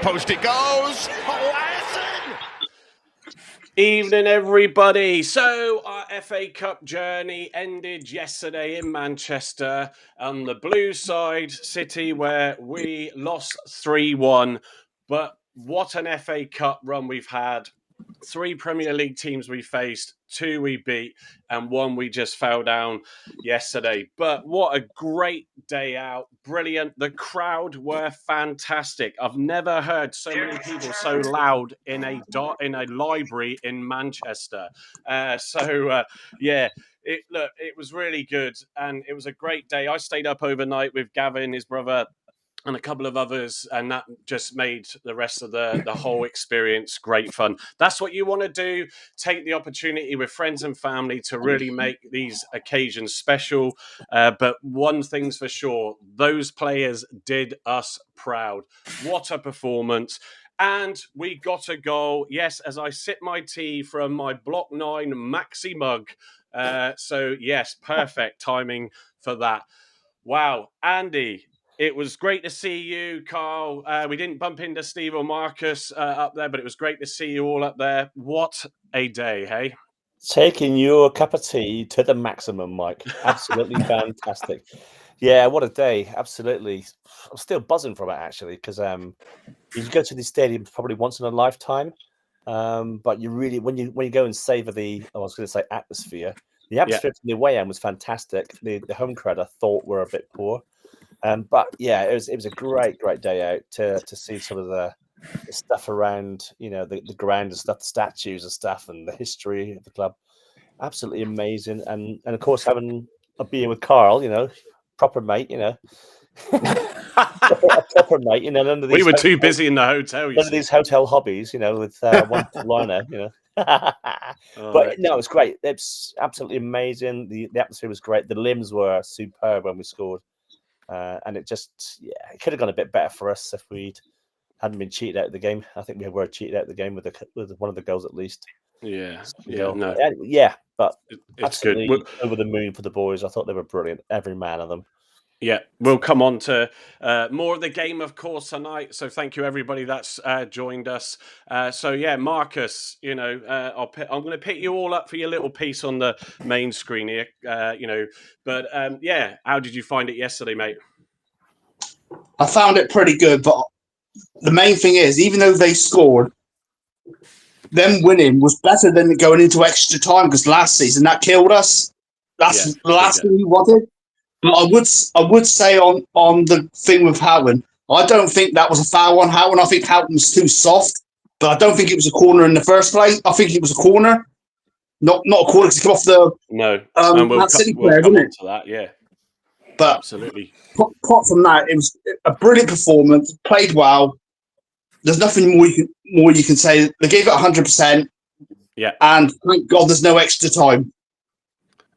post it goes. Oh, Evening, everybody. So our FA Cup journey ended yesterday in Manchester on the blue side, City, where we lost 3-1. But what an FA Cup run we've had. 3 Premier League teams we faced, 2 we beat, and 1 we just fell down yesterday. But what a great day out. Brilliant. The crowd were fantastic. I've never heard so many people so loud in a library in Manchester. It was really good, and it was a great day. I stayed up overnight with Gavin, his brother, and a couple of others, and that just made the rest of the whole experience great fun. That's what you want to do. Take the opportunity with friends and family to really make these occasions special. But one thing's for sure, those players did us proud. What a performance. And we got a goal. Yes, as I sip my tea from my Block 9 maxi mug. Yes, perfect timing for that. Wow, Andy, it was great to see you, Carl. We didn't bump into Steve or Marcus up there, but it was great to see you all up there. What a day, hey? Taking your cup of tea to the maximum, Mike. Absolutely fantastic. Yeah, what a day. Absolutely. I'm still buzzing from it, actually, because you go to these stadiums probably once in a lifetime. But you really, when you go and savor atmosphere, the atmosphere from the away end was fantastic. The home crowd, I thought, were a bit poor. But yeah, it was a great day out to see some of the stuff around, the ground and stuff, the statues and stuff, and the history of the club. Absolutely amazing, and of course having a beer with Carl, proper mate, a proper mate, none of these. We were too busy in the hotel. None of these hotel hobbies, with one liner, But no, it's great. It's absolutely amazing. The atmosphere was great. The limbs were superb when we scored. And it could have gone a bit better for us if we hadn't been cheated out of the game. I think we were cheated out of the game with one of the goals at least. But it's good. Over the moon for the boys. I thought they were brilliant, every man of them. Yeah, we'll come on to more of the game, of course, tonight. So thank you, everybody that's joined us. Marcus, I'm going to pick you all up for your little piece on the main screen here, But how did you find it yesterday, mate? I found it pretty good, but the main thing is, even though they scored, them winning was better than going into extra time, because last season that killed us. That's the last thing we wanted. But I would say on the thing with Houghton, I don't think that was a foul on Houghton. I think Houghton's too soft, but I don't think it was a corner in the first place. I think it was a corner, not a corner to come off the City player, come on to that, yeah. But absolutely. Apart from that, it was a brilliant performance. Played well. There's nothing more you can say. They gave it 100%. Yeah, and thank God there's no extra time.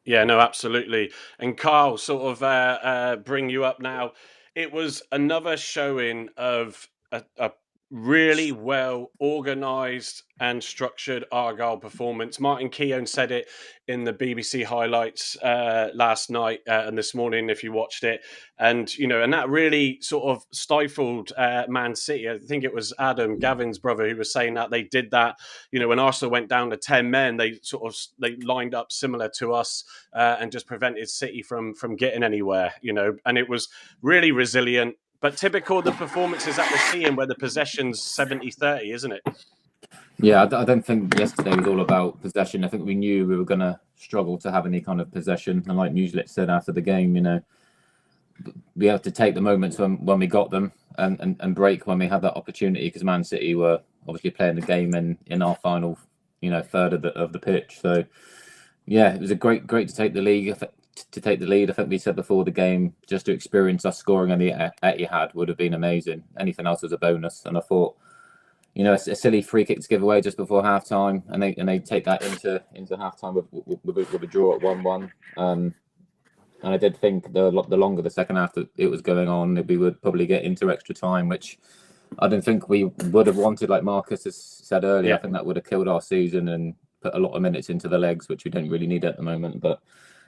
Yeah, no, absolutely. And Carl, sort of bring you up now. It was another showing of a really well organised and structured Argyle performance. Martin Keown said it in the BBC highlights last night and this morning, if you watched it. And, and that really sort of stifled Man City. I think it was Adam, Gavin's brother, who was saying that they did that. When Arsenal went down to 10 men, they lined up similar to us and just prevented City from getting anywhere, and it was really resilient. But typical of the performances that we're seeing where the possession's 70-30, isn't it? Yeah, I don't think yesterday was all about possession. I think we knew we were going to struggle to have any kind of possession. And like Muslett said after the game, we have to take the moments when we got them and break when we had that opportunity, because Man City were obviously playing the game in our final, third of the pitch. So, yeah, it was a great to take the lead. I think we said before the game, just to experience us scoring on the Etihad would have been amazing. Anything else was a bonus. And I thought, a silly free kick to give away just before half time, and they take that into half time with a draw at 1-1. And I did think the longer the second half that it was going on, we would probably get into extra time, which I don't think we would have wanted. Like Marcus has said earlier, I think that would have killed our season and put a lot of minutes into the legs, which we don't really need at the moment. But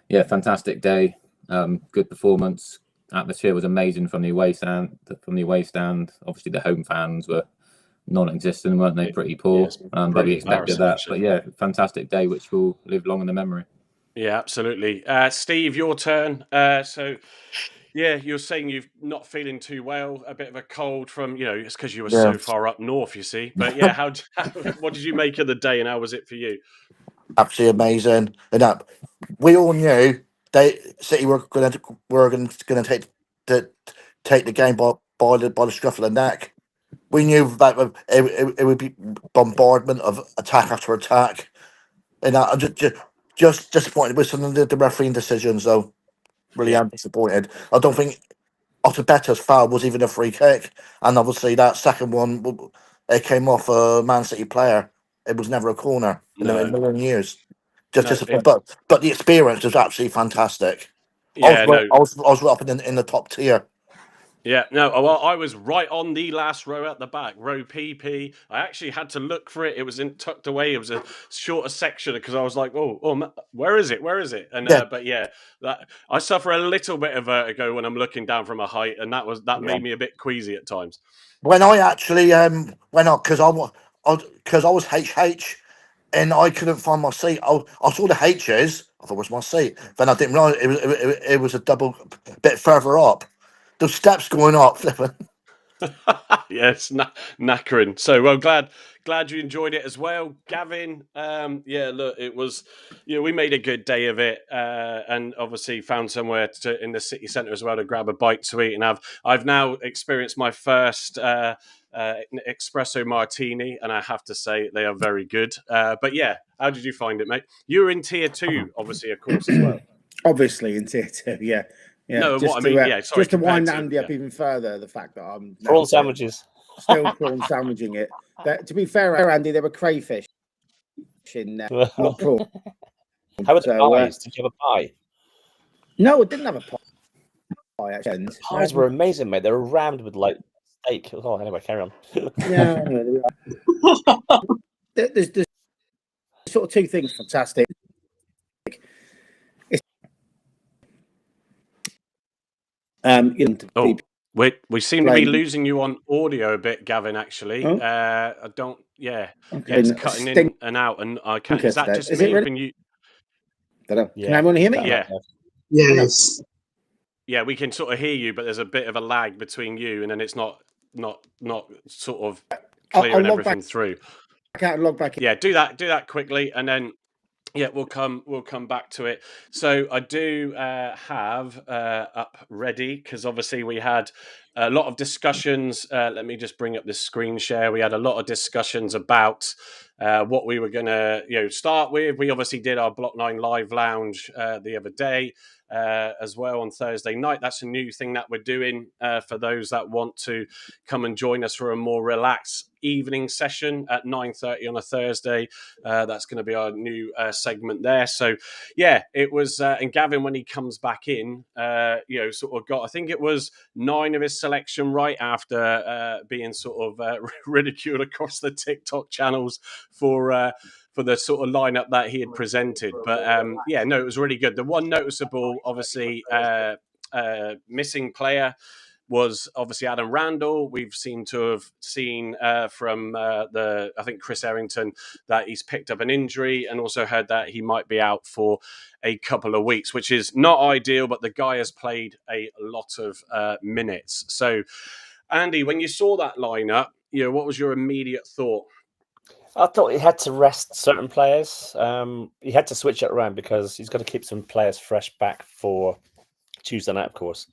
yeah, fantastic day, good performance. Atmosphere was amazing from the away stand. Obviously, the home fans were non-existent, weren't they? Pretty poor, Yes, but pretty we expected embarrassing, that. actually. But yeah, fantastic day, which will live long in the memory. Yeah, absolutely. Steve, your turn. So, yeah, you're saying you're not feeling too well, a bit of a cold from, it's because you were so far up north, you see. But yeah, what did you make of the day, and how was it for you? Absolutely amazing. And we all knew City were going to take the game by the scruff of the neck. We knew that it would be bombardment of attack after attack, and I'm just disappointed with some of the refereeing decisions. Though, really am disappointed. I don't think Otabeta's foul was even a free kick, and obviously that second one, it came off a Man City player. It was never a corner in a million years. But the experience was absolutely fantastic. Yeah, I was up in the top tier. Yeah, no, well, I was right on the last row at the back, row PP. I actually had to look for it. It was tucked away. It was a shorter section because I was like, oh, where is it? Where is it? And but yeah, I suffer a little bit of vertigo when I'm looking down from a height, and that made me a bit queasy at times. When I actually went up because I was HH and I couldn't find my seat. I saw the H's. I thought it was my seat. Then I didn't realize it was a double bit further up. The steps going up. Yes, knackering. So well, glad you enjoyed it as well, Gavin. Yeah, look, it was, we made a good day of it, and obviously found somewhere in the city centre as well to grab a bite to eat. And I've now experienced my first espresso martini, and I have to say they are very good. But yeah, how did you find it, mate? You were in tier 2, obviously, of course, as well. Obviously in tier 2, yeah. Yeah, no, just what I mean, sorry, just to wind Andy up even further, the fact that I'm prawn sandwiches, still prawn sandwiching it. To be fair, Andy, there were crayfish in not prawn. How about the pies? Did you have a pie? No, I didn't have a pie. Actually, the pies were amazing, mate. They were rammed with like steak. Oh, anyway, carry on. Yeah, there's sort of two things fantastic. We seem to be losing you on audio a bit, Gavin, actually. I don't, it's cutting in and out, and I can't. Is that just me? Can you? Can everyone hear me? Yeah. Yes. Yeah, we can sort of hear you, but there's a bit of a lag between you, and then it's not sort of clearing everything through. I can't log back in. Yeah, do that quickly, and then we'll come back to it. So I do have up ready, because obviously we had a lot of discussions. Let me just bring up this screen share. We had a lot of discussions about what we were going to start with. We obviously did our Block 9 live lounge the other day as well on Thursday night. That's a new thing that we're doing for those that want to come and join us for a more relaxed evening session at 9:30 on a Thursday. That's going to be our new segment there. So yeah, it was and Gavin, when he comes back in, sort of got, I think it was 9 of his selection right after being sort of ridiculed across the TikTok channels for the sort of lineup that he had presented. But it was really good. The one noticeable, obviously, missing player was obviously Adam Randall. We've seemed to have seen from I think Chris Errington, that he's picked up an injury, and also heard that he might be out for a couple of weeks, which is not ideal, but the guy has played a lot of minutes. So, Andy, when you saw that lineup, what was your immediate thought? I thought he had to rest certain players. He had to switch it around because he's got to keep some players fresh back for Tuesday night, of course.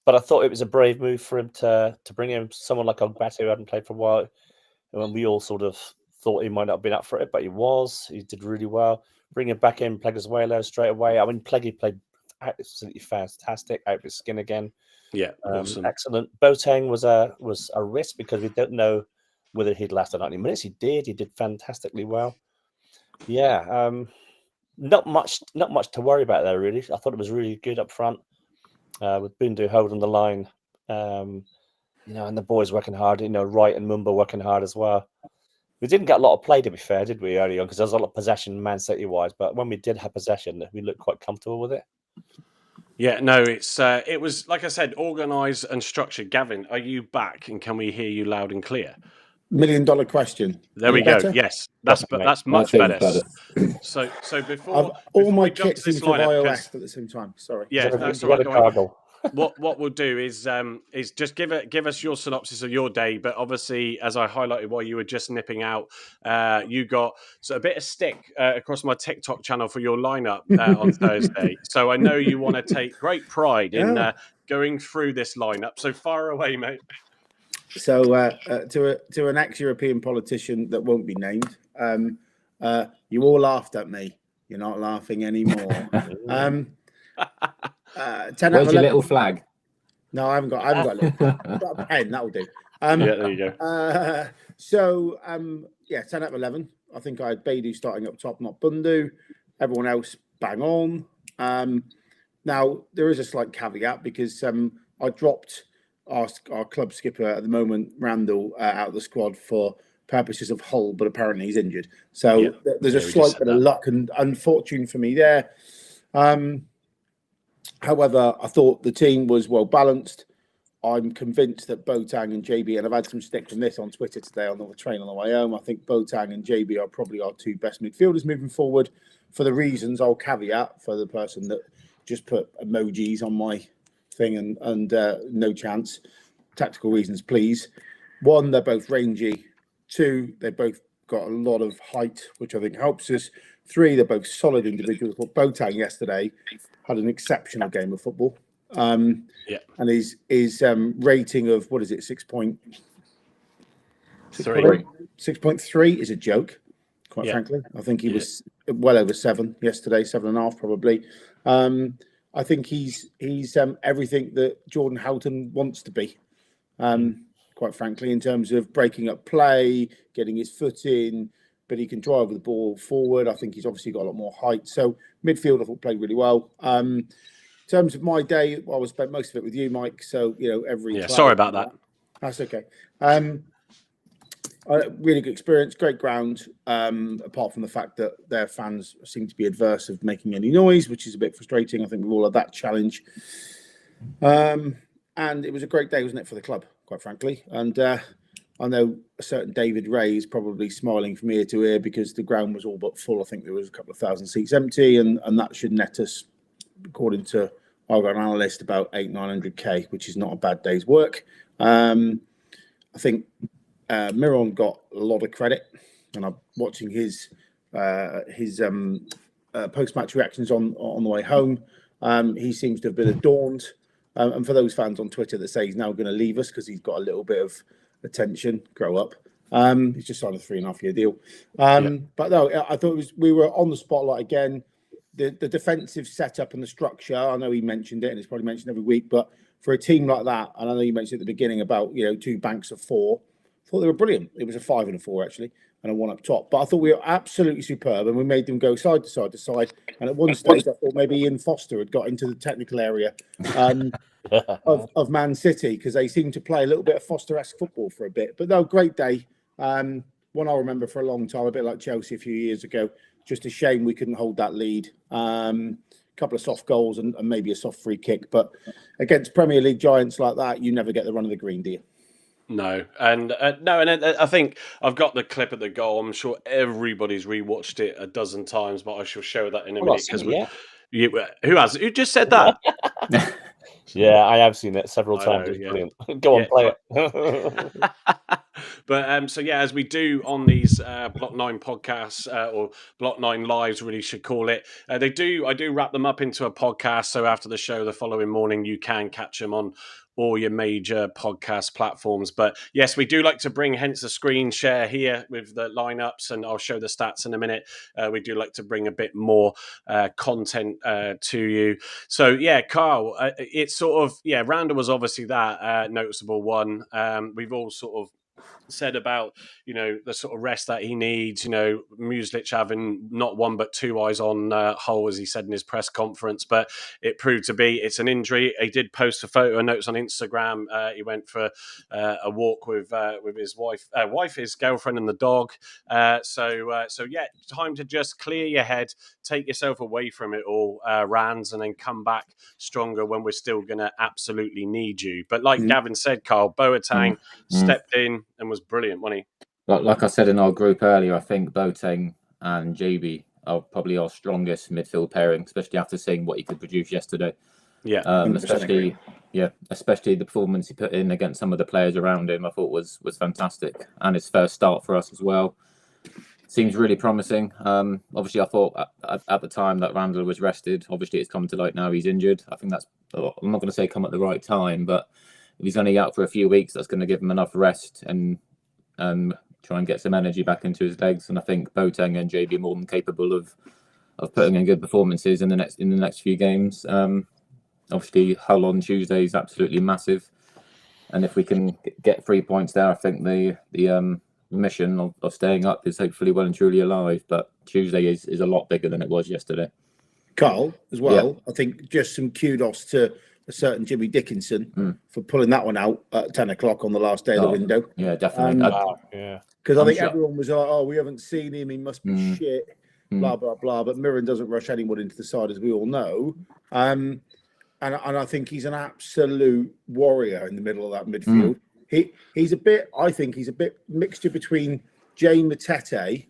But I thought it was a brave move for him to bring in someone like Ogbate, who hadn't played for a while. And we all sort of thought he might not have been up for it, but he was. He did really well. Bring him back in, Pleguezuelo straight away. I mean, Pleggy played absolutely fantastic, out of his skin again. Yeah, awesome. Excellent. Boateng was a risk because we don't know whether he'd last 90 minutes. He did fantastically well. Yeah, not much to worry about there, really. I thought it was really good up front with Bundu holding the line, and the boys working hard. Wright and Mumba working hard as well. We didn't get a lot of play, to be fair, did we, early on? Because there was a lot of possession, Man City wise. But when we did have possession, we looked quite comfortable with it. Yeah, no, it was, like I said, organised and structured. Gavin, are you back, and can we hear you loud and clear? $1 million question. There we Better? go. Yes, that's Perfect, mate. that's much seems better. better. So before All my we jump kit to this seems to have lineup, iOS 'cause- at the same time. Sorry. yeah, You that's got all a right. Don't worry. cargo. What we'll do is just give us your synopsis of your day. But obviously, as I highlighted while you were just nipping out, you got a bit of stick across my TikTok channel for your lineup on Thursday. So I know you want to take great pride in Yeah. going through this lineup. So far away, mate. So to an ex-European politician that won't be named, you all laughed at me. You're not laughing anymore. 10 out Where's of your 11. little flag? No, I haven't got a little I've got a pen. That'll do. Yeah, there you go. 10 out of 11. I think I had Beidou starting up top, not Bundu. Everyone else bang on. Now there is a slight caveat because I dropped our club skipper at the moment, Randall, out of the squad for purposes of Hull, but apparently he's injured. So there's a slight bit of luck and unfortune for me there. However, I thought the team was well balanced. I'm convinced that Boateng and JB, and I've had some stick from this on Twitter today on the train on the way home. I think Boateng and JB are probably our two best midfielders moving forward. For the reasons I'll caveat for the person that just put emojis on my thing and no chance. Tactical reasons, please. One, they're both rangy. Two, they both got a lot of height, which I think helps us. Three, they're both solid individuals. But Boateng yesterday had an exceptional game of football. And his rating of, what is it, 6.3 is a joke, quite frankly. I think he was well over 7 yesterday, 7.5 probably. I think he's everything that Jordan Houghton wants to be, quite frankly, in terms of breaking up play, getting his foot in, but he can drive the ball forward. I think he's obviously got a lot more height. So midfield, I thought, played really well. In terms of my day, well, I spent most of it with you, Mike. So, every sorry about that. That's okay. Really good experience, great ground. Apart from the fact that their fans seem to be adverse of making any noise, which is a bit frustrating. I think we've all had that challenge. And it was a great day, wasn't it, for the club, quite frankly? And I know a certain David Ray is probably smiling from ear to ear because the ground was all but full. I think there was a couple of thousand seats empty, and that should net us, according to Argyle analyst, about 800-900K, which is not a bad day's work. I think Miron got a lot of credit, and I'm watching his post-match reactions on the way home. He seems to have been adorned, and for those fans on Twitter that say he's now going to leave us because he's got a little bit of attention, grow up. He's just signed a 3.5-year deal. But no, I thought we were on the spotlight again. The defensive setup and the structure, I know he mentioned it, and it's probably mentioned every week, but for a team like that, and I know you mentioned at the beginning about 2 banks of 4, I thought they were brilliant. It was a 5 and a 4 actually, and a 1 up top. But I thought we were absolutely superb, and we made them go side to side to side. And at one stage, I thought maybe Ian Foster had got into the technical area of Man City because they seemed to play a little bit of Foster-esque football for a bit. But no, great day. One I'll remember for a long time, a bit like Chelsea a few years ago. Just a shame we couldn't hold that lead. A couple of soft goals and maybe a soft free kick. But against Premier League giants like that, you never get the run of the green, do you? No, and I think I've got the clip of the goal. I'm sure everybody's rewatched it a dozen times, but I shall show that in a minute because who just said that? Yeah, I have seen it several times. Know, it's brilliant. Go on, play it. But as we do on these Block 9 podcasts or Block 9 lives, really should call it. I do wrap them up into a podcast. So after the show, the following morning, you can catch them on all your major podcast platforms. But yes, we do like to bring, hence the screen share here with the lineups, and I'll show the stats in a minute. We do like to bring a bit more content to you. So yeah, Carl, it's sort of, Randall was obviously that noticeable one. We've all sort of said about, the sort of rest that he needs, Muslich having not one but two eyes on Hull, as he said in his press conference, but it proved to be it's an injury. He did post a photo and notes on Instagram. He went for a walk with his wife, his girlfriend, and the dog. So yeah, time to just clear your head, take yourself away from it all, Rands, and then come back stronger when we're still going to absolutely need you. But like Gavin said, Carl, Boateng stepped in and was brilliant, wasn't he? Like I said in our group earlier, I think Boateng and JB are probably our strongest midfield pairing, especially after seeing what he could produce yesterday. Yeah, especially the performance he put in against some of the players around him. I thought was fantastic, and his first start for us as well seems really promising. Obviously, I thought at the time that Randall was rested. Obviously, it's come to light now he's injured. I think that's, I'm not going to say come at the right time, but if he's only out for a few weeks, that's going to give him enough rest and try and get some energy back into his legs. And I think Boateng and JB are more than capable of putting in good performances in the next few games. Obviously, Hull on Tuesday is absolutely massive, and if we can get 3 points there, I think the mission of staying up is hopefully well and truly alive. But Tuesday is a lot bigger than it was yesterday. Carl, as well, I think just some kudos to a certain Jimmy Dickinson for pulling that one out at 10 o'clock on the last day of the window. Yeah, definitely. Because I think everyone was like, oh, we haven't seen him, he must be shit, blah, blah, blah. But Mirren doesn't rush anyone into the side, as we all know. And I think he's an absolute warrior in the middle of that midfield. He's a bit mixture between Jay Matete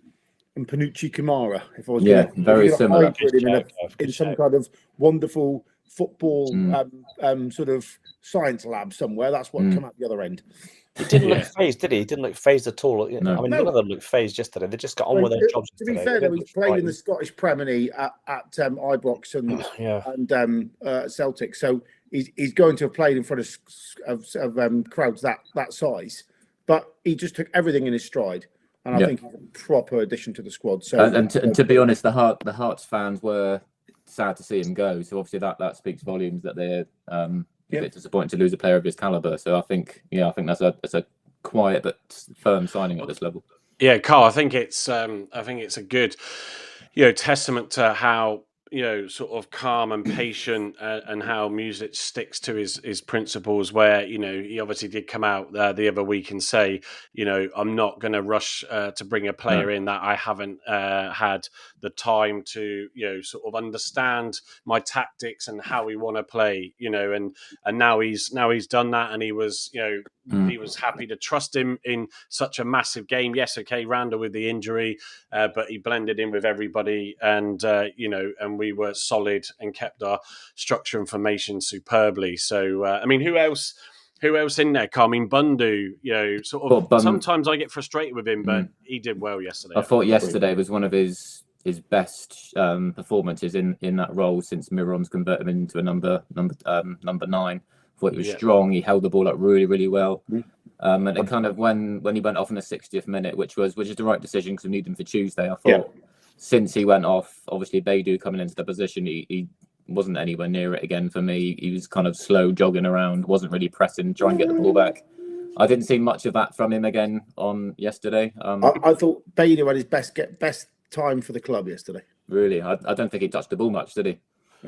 and Panucci Kamara. If I was very similar in some kind of wonderful football sort of science lab somewhere, that's what come out the other end. He didn't look phased, did he? He didn't look phased at all. No. I mean, none of them looked phased yesterday. They just got on with their jobs. To be fair, though, he's played in the Scottish Premier at Ibrox and Celtic, so he's going to have played in front of crowds that size. But he just took everything in his stride, and I think he's a proper addition to the squad. So, and to be honest, the Hearts fans were sad to see him go. So obviously that speaks volumes that they're a bit disappointed to lose a player of his caliber. So I think that's a quiet but firm signing at this level. Yeah, Carl, I think it's a good, testament to how, sort of calm and patient and how Muslich sticks to his principles, where, he obviously did come out the other week and say, I'm not going to rush to bring a player in that I haven't had the time to, sort of understand my tactics and how we want to play, and now he's done that, and he was, he was happy to trust him in such a massive game. Yes, okay, Randall with the injury, but he blended in with everybody, and and we were solid and kept our structure and formation superbly. So, I mean, who else in there? Carl? I mean, Bundu, sometimes I get frustrated with him, but he did well yesterday. I thought yesterday was one of his best performances in that role since Miron's converted him into a number 9. I thought he was strong. He held the ball up really, really well. And then kind of when he went off in the 60th minute, which is the right decision because we need him for Tuesday. I thought since he went off, obviously Beidou coming into the position, he wasn't anywhere near it again for me. He was kind of slow jogging around, wasn't really pressing, trying to get the ball back. I didn't see much of that from him again on yesterday. I thought Beidou had his best time for the club yesterday. Really, I don't think he touched the ball much, did he? He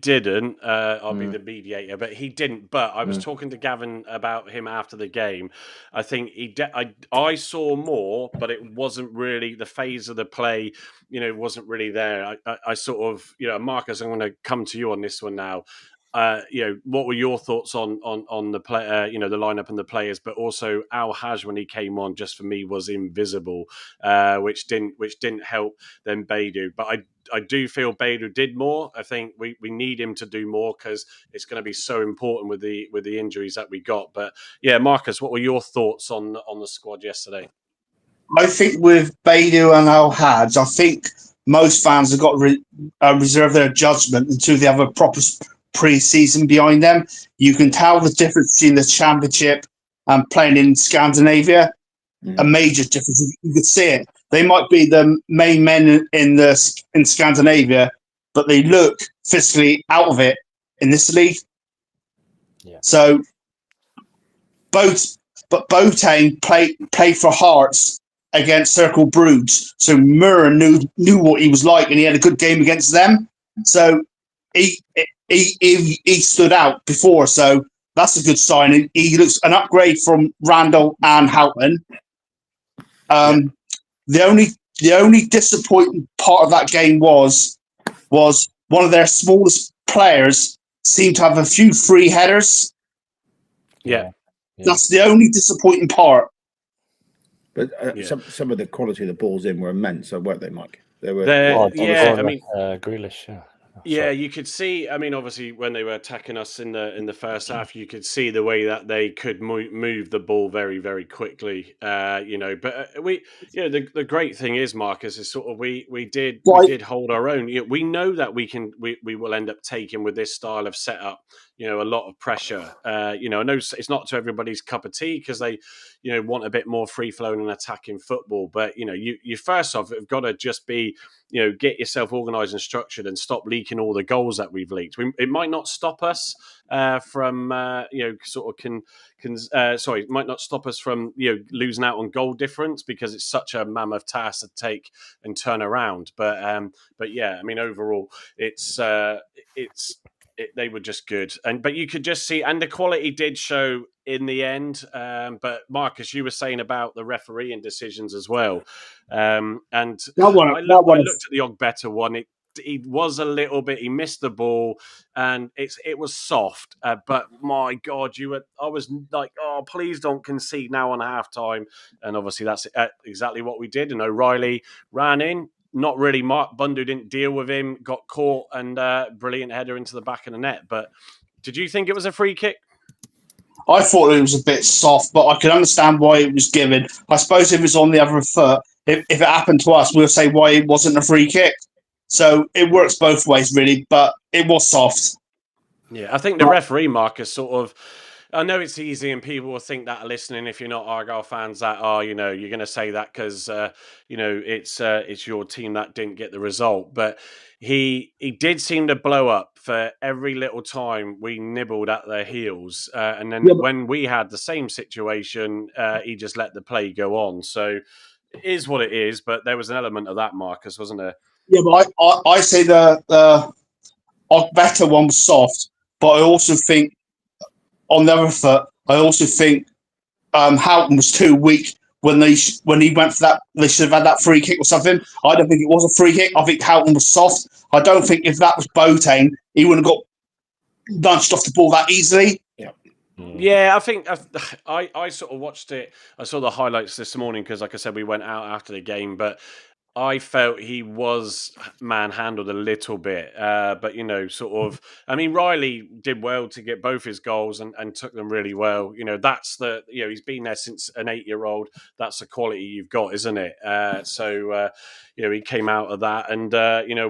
didn't. I'll be the mediator, but he didn't. But I was talking to Gavin about him after the game. I think I saw more, but it wasn't really the phase of the play. Wasn't really there. I sort of, Marcus, I'm going to come to you on this one now. What were your thoughts on the play? The lineup and the players, but also Al Haj when he came on, just for me was invisible, which didn't help then Beidou. But I do feel Beidou did more. I think we need him to do more because it's going to be so important with the injuries that we got. But yeah, Marcus, what were your thoughts on the squad yesterday? I think with Beidou and Al Haj, I think most fans have got to reserve their judgment until they have a proper pre-season behind them. You can tell the difference between the Championship and playing in Scandinavia. A major difference. You could see it. They might be the main men in Scandinavia, but they look physically out of it in this league. Yeah. So Boateng played for Hearts against Circle Broods, so Murren knew what he was like, and he had a good game against them. So he stood out before, so that's a good sign. He looks an upgrade from Randall and Houghton. The only disappointing part of that game was one of their smallest players seemed to have a few free headers. Yeah. That's the only disappointing part. But some of the quality of the balls in were immense, weren't they, Mike? They were. Grealish. Yeah, you could see. I mean, obviously, when they were attacking us in the first half, you could see the way that they could move the ball very, very quickly. But the great thing is, Marcus, is sort of we did hold our own. We know that we will end up taking with this style of setup. A lot of pressure. I know it's not to everybody's cup of tea because they, want a bit more free flowing and attacking football. But you first off have got to just be. Get yourself organised and structured and stop leaking all the goals that we've leaked. It might not stop us from, it might not stop us from, losing out on goal difference because it's such a mammoth task to take and turn around. But yeah, I mean, overall, they were just good, but you could just see, and the quality did show in the end. But Marcus, you were saying about the refereeing decisions as well, and I looked at the Ogbeta one. He was a little bit. He missed the ball, and it was soft. But my God, I was like, oh, please don't concede now on halftime. And obviously, that's exactly what we did. And O'Reilly ran in. Not really. Mark Bundu didn't deal with him. Got caught and brilliant header into the back of the net. But did you think it was a free kick? I thought it was a bit soft, but I can understand why it was given. I suppose if it was on the other foot, if it happened to us, we'll say why it wasn't a free kick. So it works both ways, really, but it was soft. Yeah, I think the referee, Marcus, sort of. I know it's easy, and people will think that are listening. If you're not Argyle fans, that you're going to say that because it's your team that didn't get the result. But he did seem to blow up for every little time we nibbled at their heels, and then when we had the same situation, he just let the play go on. So it is what it is. But there was an element of that, Marcus, wasn't there? Yeah, but I say the better one was soft, but I also think. On the other foot, I also think Houghton was too weak when he went for that. They should have had that free kick or something. I don't think it was a free kick. I think Houghton was soft. I don't think if that was Boateng, he wouldn't have got nudged off the ball that easily. Yeah, I think I sort of watched it. I saw the highlights this morning because, like I said, we went out after the game, but I felt he was manhandled a little bit, but sort of. I mean, Riley did well to get both his goals and took them really well. That's he's been there since an 8-year-old. That's the quality you've got, isn't it? So he came out of that, and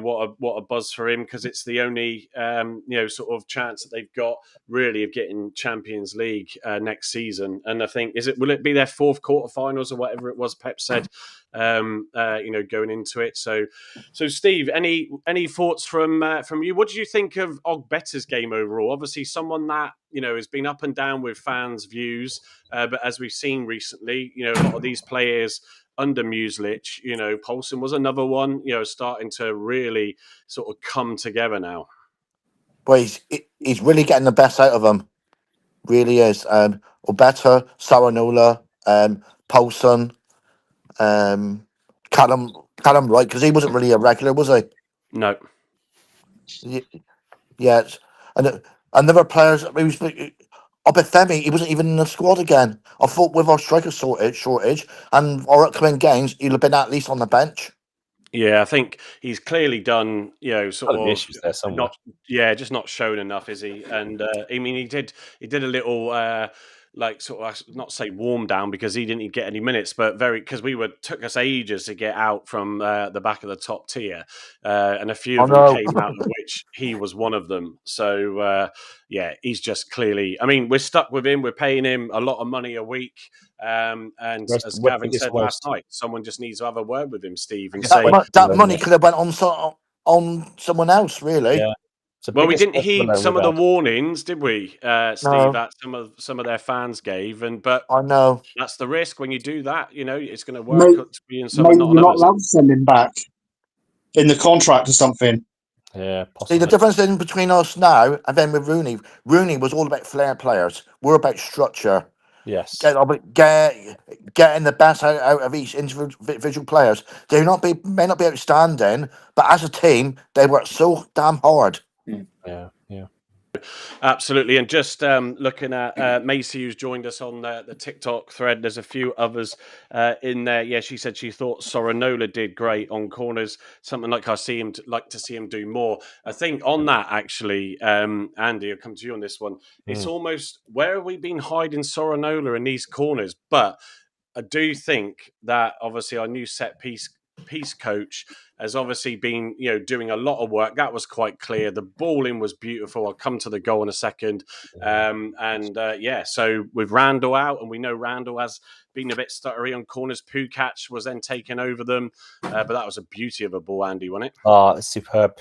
what a buzz for him because it's the only sort of chance that they've got really of getting Champions League next season. And I think will it be their fourth quarterfinals or whatever it was Pep said. Going into it. So Steve, any thoughts from you? What did you think of Ogbeta's game overall? Obviously, someone that has been up and down with fans' views, but as we've seen recently, a lot of these players under Muslich, Poulsen was another one, starting to really sort of come together now. Well, he's really getting the best out of them. Really is. Ogbeta, Saranola, Poulsen. Callum Wright, because he wasn't really a regular, was he? No. Yeah, and other players. Obafemi, he wasn't even in the squad again. I thought with our striker shortage and our upcoming games, he'll have been at least on the bench. Yeah, I think he's clearly done, sort of issues there somewhat. Just not shown enough, is he? And I mean, he did a little sort of not say warm down because he didn't get any minutes, but because took us ages to get out from the back of the top tier, and a few of them came out, of which he was one of them. So he's just clearly. I mean, we're stuck with him. We're paying him a lot of money a week. And as Gavin said last night, someone just needs to have a word with him, Steve, and say that money could have went on someone else, really. Yeah. Well, we didn't heed some of the warnings, did we, Steve? No. That some of their fans gave, but I know. that's the risk when you do that. It's going to work to be in some Maybe and not you're on not others. allowed to send him back in the contract or something. Yeah, possibly. See, the difference in between us now and then with Rooney was all about flair players. We're about structure. Yes. Getting the best out of each individual players. They may not be outstanding, but as a team, they work so damn hard. Yeah. Absolutely. And just looking at Macy, who's joined us on the TikTok thread, there's a few others in there. Yeah, she said she thought Sorinola did great on corners, something like to see him do more. I think on that, actually, Andy, I'll come to you on this one. It's almost, where have we been hiding Sorinola in these corners? But I do think that obviously our new set piece coach has obviously been doing a lot of work. That was quite clear. The ball in was beautiful. I'll come to the goal in a second. So with Randall out, and we know Randall has been a bit stuttery on corners. Pukac was then taking over them, but that was a beauty of a ball, Andy, wasn't it? Oh, it's superb.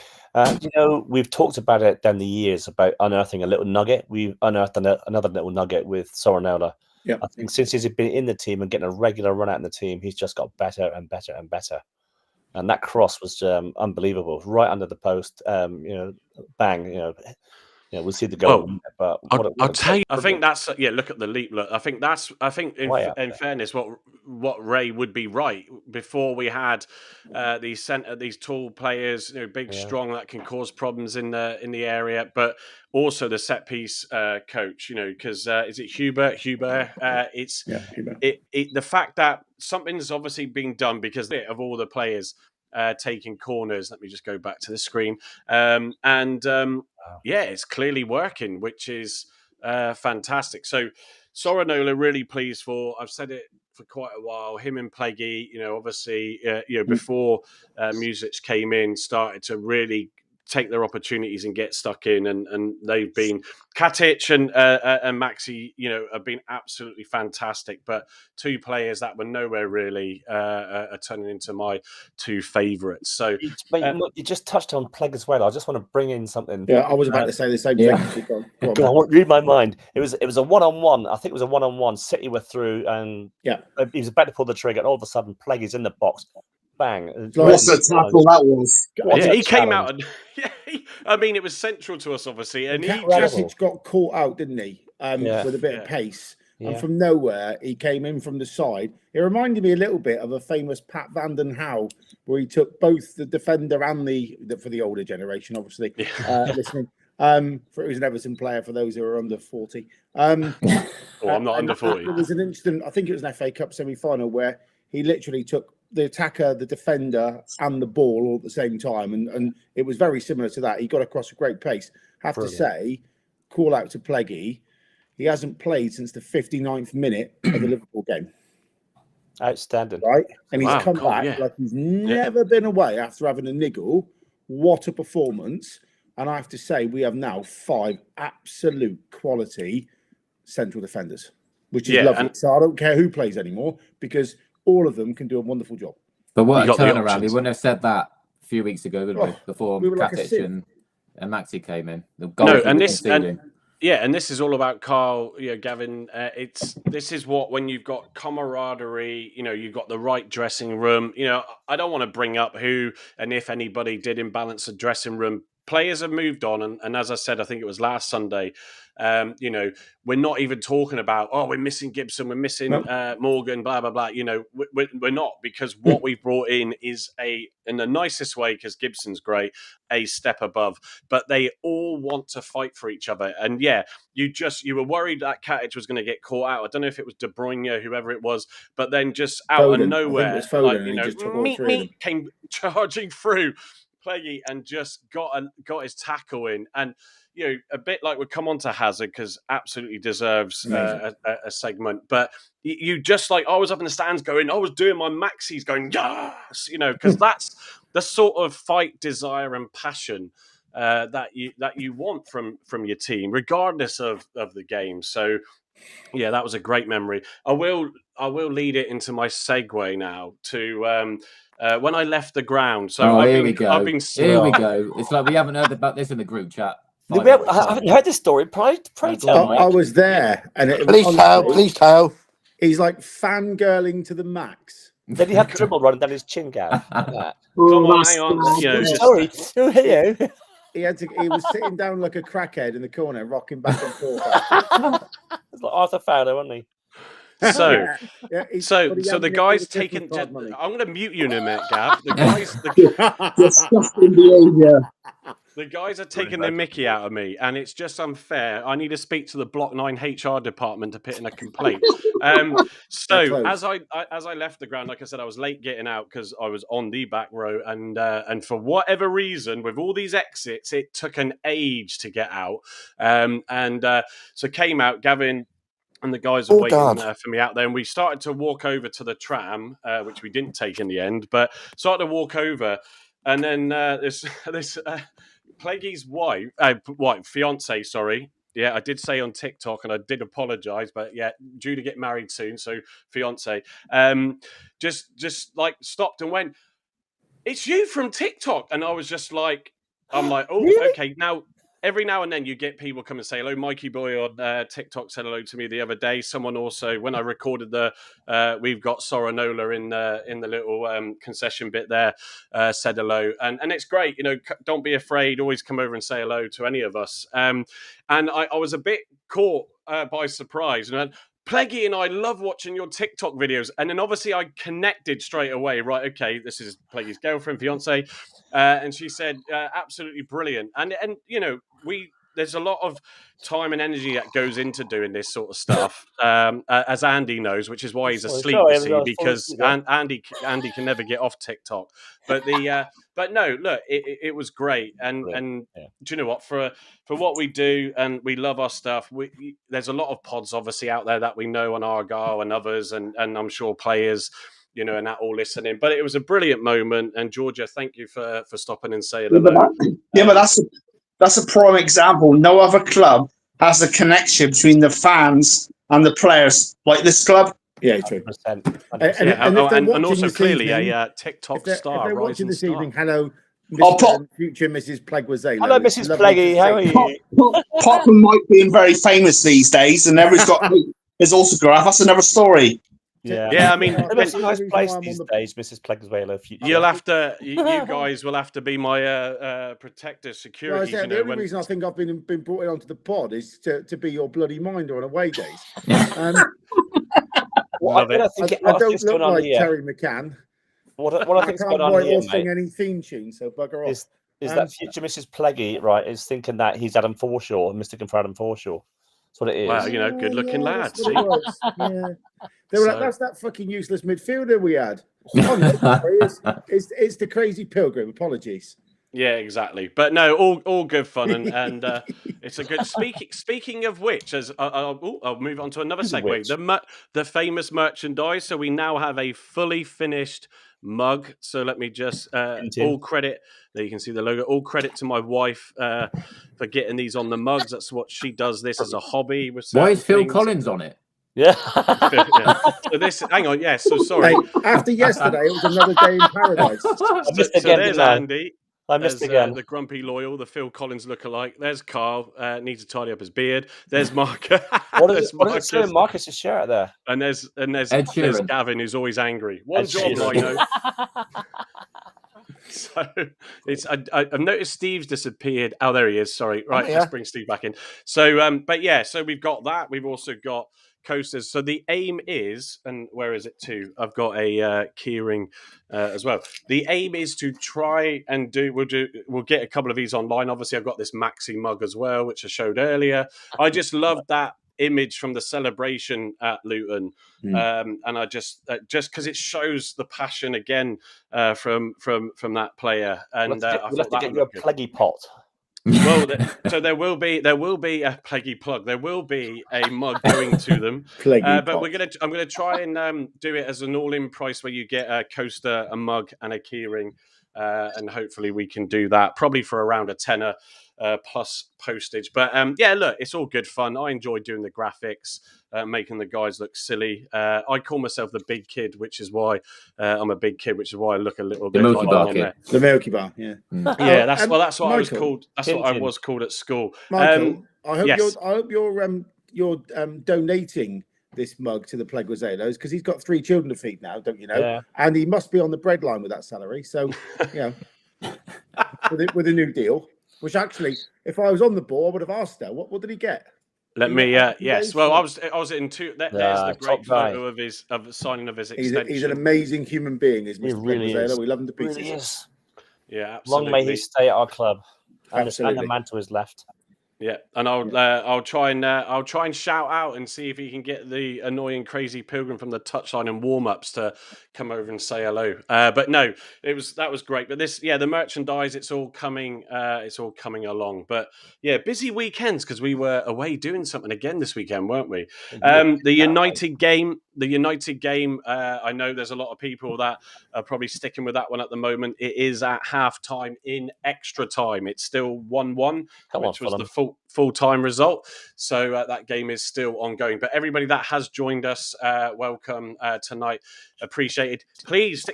We've talked about it down the years about unearthing a little nugget. We've unearthed another little nugget with Sorinola. Yeah, I think since he's been in the team and getting a regular run out in the team, he's just got better and better and better. And that cross was unbelievable, right under the post. Bang. We'll see the goal. But I'll tell you, I think that's look at the leap. Look, I think in fairness, what Ray would be right before we had these tall players, big, strong, that can cause problems in the area, but also the set piece coach. Because is it Hubert? Hubert. The fact that something's obviously being done because of all the players taking corners. Let me just go back to the screen. It's clearly working, which is fantastic. So Sorinola, really pleased for. I've said it for quite a while. Him and Pleggy, obviously, before Music came in, started to really take their opportunities and get stuck in, and they've been Katic and Maxi, have been absolutely fantastic. But two players that were nowhere really are turning into my two favourites. So you just touched on Plegg as well. I just want to bring in something. Yeah, I was about to say the same thing. Go on, read my mind. It was a one-on-one. I think it was a one-on-one. City were through, and he was about to pull the trigger, and all of a sudden, Plegg is in the box. Bang! What a tackle that was! He came out, and it was central to us, obviously. And Katic got caught out, didn't he? With a bit of pace. And from nowhere, he came in from the side. It reminded me a little bit of a famous Pat Van Den Houw, where he took both the defender and for the older generation, obviously, listening. He was an Everton player for those who are under 40. I'm not under 40. There was an instant, I think it was an FA Cup semi-final, where he literally took the attacker, the defender, and the ball all at the same time. And it was very similar to that. He got across a great pace. To say, call out to Pleggy. He hasn't played since the 59th minute of the Liverpool game. Outstanding. Right? And he's come back like he's never been away after having a niggle. What a performance. And I have to say, we have now 5 absolute quality central defenders, which is lovely. So I don't care who plays anymore, because all of them can do a wonderful job. But what a turnaround. We wouldn't have said that a few weeks ago, would we? Before Katic and Maxi came in. The goals and this is all about Carl, Gavin. This is what, when you've got camaraderie, you've got the right dressing room. I don't want to bring up who and if anybody did imbalance the dressing room. Players have moved on, and as I said, I think it was last Sunday, we're not even talking about, we're missing Gibson, we're missing Morgan, blah, blah, blah. We're not, because what we've brought in is in the nicest way, because Gibson's great, a step above. But they all want to fight for each other. And you were worried that Katic was going to get caught out. I don't know if it was De Bruyne, whoever it was, but then just out of nowhere, it was Foden, came charging through Pleggy and just got his tackle in. And a bit like we'll come on to Hazard, because absolutely deserves a segment. But you just, like, I was up in the stands I was doing my Maxis going, yes, because that's the sort of fight, desire, and passion that you want from your team, regardless of the game. So that was a great memory. I will lead it into my segue now to when I left the ground. So Oh, I've here been, we go. I've been. Here we go. It's like we haven't heard about this in the group chat. I haven't heard this story. Pray tell, Mike. I was there, and it Please tell. He's like fangirling to the max. Then he had dribble running down his chin, Gav. Come on, hang on. You know, Sorry. Oh, hello. He was sitting down like a crackhead in the corner, rocking back and forth. It's like Arthur Fowler, wasn't he? So, Yeah, so the guy's taken. I'm going to mute you in a minute, Gav. Disgusting behaviour. The guys are taking the mickey out of me, and it's just unfair. I need to speak to the Block 9 HR department to put in a complaint. So as I left the ground, like I said, I was late getting out because I was on the back row, and for whatever reason, with all these exits, it took an age to get out. So came out, Gavin and the guys were waiting for me out there, and we started to walk over to the tram, which we didn't take in the end, but started to walk over, and then this Plaguey's fiance, sorry. Yeah, I did say on TikTok, and I did apologise, but yeah, due to get married soon, so fiance, just like stopped and went, "It's you from TikTok," and I was just like, I'm like, oh, really? Okay, now. Every now and then you get people come and say hello. Mikey Boy on TikTok said hello to me the other day. Someone also, when I recorded the We've Got Soranola in the little concession bit there, said hello. And it's great. You know, don't be afraid. Always come over and say hello to any of us. And I was a bit caught by surprise. And Pleggy and I love watching your TikTok videos. And then obviously I connected straight away. Right, okay, this is Pleggy's girlfriend, fiance. And she said, absolutely brilliant. And you know, there's a lot of time and energy that goes into doing this sort of stuff, as Andy knows, which is why he's asleep, because Andy can never get off TikTok. But but no, look, it was great, and do you know what, for what we do, and we love our stuff. There's a lot of pods obviously out there that we know on Argyle and others, and I'm sure players, you know, and that all listening. But it was a brilliant moment, and Georgia, thank you for stopping and saying hello. But that's a prime example. No other club has a connection between the fans and the players like this club. Yeah, true. 100%. And also clearly a TikTok star. If they're watching this evening, hello, future Mrs. Pleguizela. Hello, Mrs. Pleggy. How are you? Apart from Mike being very famous these days, and everyone's got his autograph. That's another story. Yeah. I mean, it's a nice place these days, Mrs. Pleguizela. You'll have to, you guys will have to be my protector, security. The only reason I think I've been brought onto the pod is to be your bloody minder on away days. I don't look like Terry McCann. What I think's going on here, mate, sing any theme tune, so bugger off. Is that future Mrs. Pleggy, right, is thinking that he's Adam Forshaw, mistaken for Adam Forshaw. That's what it is. Wow, you know, good-looking lad. See? They were like, that's that fucking useless midfielder we had. Oh, no, it's the crazy pilgrim. Apologies. Yeah, exactly. But no, all good fun, and it's a good. Speaking of which, as I'll move on to another segue. The famous merchandise. So we now have a fully finished mug. So let me just all credit. There you can see the logo. All credit to my wife for getting these on the mugs. That's what she does. This as a hobby. Why is Phil Collins on it? Yeah. So this, hang on. Yes. So sorry. Hey, after yesterday, it was another day in paradise. So there's Andy. I missed again. The grumpy loyal, the Phil Collins lookalike. There's Carl. Needs to tidy up his beard. There's Marcus. What is it saying? Marcus's shirt there. And there's Gavin, who's always angry. One job, Lino. So it's I've noticed Steve's disappeared. Oh, there he is. Sorry. Right, let's bring Steve back in. So but yeah, so we've got that. We've also got coasters. So the aim is, and where is it to? I've got a keyring as well. The aim is to try and we'll get a couple of these online. Obviously, I've got this maxi mug as well, which I showed earlier. I just love that image from the celebration at Luton, and I just because it shows the passion again from that player. And we'll have to get you a Pleggy pot. Well, so there will be a Pleggy plug. There will be a mug going to them. But I'm gonna try and do it as an all-in price where you get a coaster, a mug, and a keyring, and hopefully we can do that probably for around a tenner. plus postage. But yeah, look, it's all good fun. I enjoy doing the graphics, making the guys look silly. I call myself the big kid, which is why I'm a big kid, which is why I look a little bit Milky like Bar I'm on kid. there. The Milky Bar, yeah. Yeah, that's what I was Michael, called. That's what I Tintin. was called at school. Michael, I hope yes. you're donating this mug to the Pleguezalos because he's got 3 children to feed now, don't you know? Yeah. And he must be on the breadline with that salary. So, you know, with a new deal, which actually, if I was on the board, I would have asked her, what did he get? Let me. Yes. Well, I was in two. There's the great top guy. photo of the signing of his He's extension. an amazing human being, is He Mr. really Pleguezalo. is. We love him to pieces. Really is. Yeah, absolutely. Long may he stay at our club. And Absolutely. the man to his left. Yeah, and I'll try and shout out and see if he can get the annoying crazy pilgrim from the touchline and warm ups to come over and say hello. But no, that was great. But the merchandise, it's all coming along. But yeah, busy weekends because we were away doing something again this weekend, weren't we? The United game. I know there's a lot of people that are probably sticking with that one at the moment. It is at half time in extra time. It's still 1-1, which was the full-time result. So that game is still ongoing. But everybody that has joined us, welcome tonight. Appreciated. Please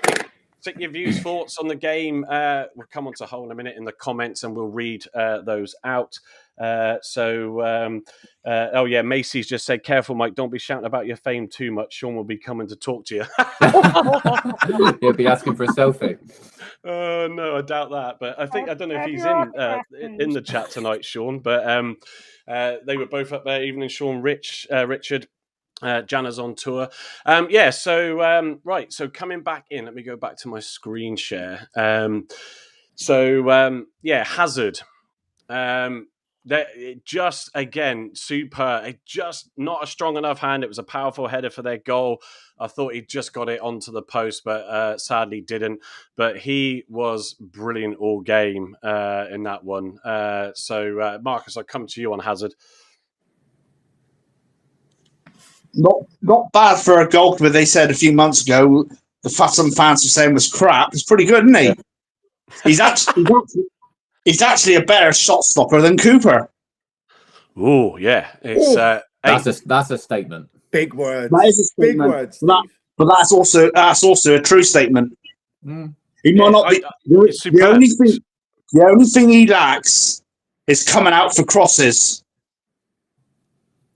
stick your views, thoughts on the game. We'll come on to Hull in a minute in the comments and we'll read those out. Macy's just said, careful, Mike, don't be shouting about your fame too much. Sean will be coming to talk to you. He'll be asking for a selfie. No, I doubt that. But I don't know if he's in the chat tonight, Sean. But they were both up there, evening Sean, Richard. Jana's on tour. So coming back in, let me go back to my screen share. Hazard. Just again, super. Just not a strong enough hand. It was a powerful header for their goal. I thought he just got it onto the post, but sadly didn't. But he was brilliant all game in that one. Marcus, I'll come to you on Hazard. Not bad for a goalkeeper. They said a few months ago some fans were saying was crap. It's pretty good, isn't he? Yeah. He's actually a better shot stopper than Cooper. Oh yeah, it's that's a statement. Big words. That is a statement. Big words, Steve. But that's also a true statement. He might not be the only thing he lacks is coming out for crosses.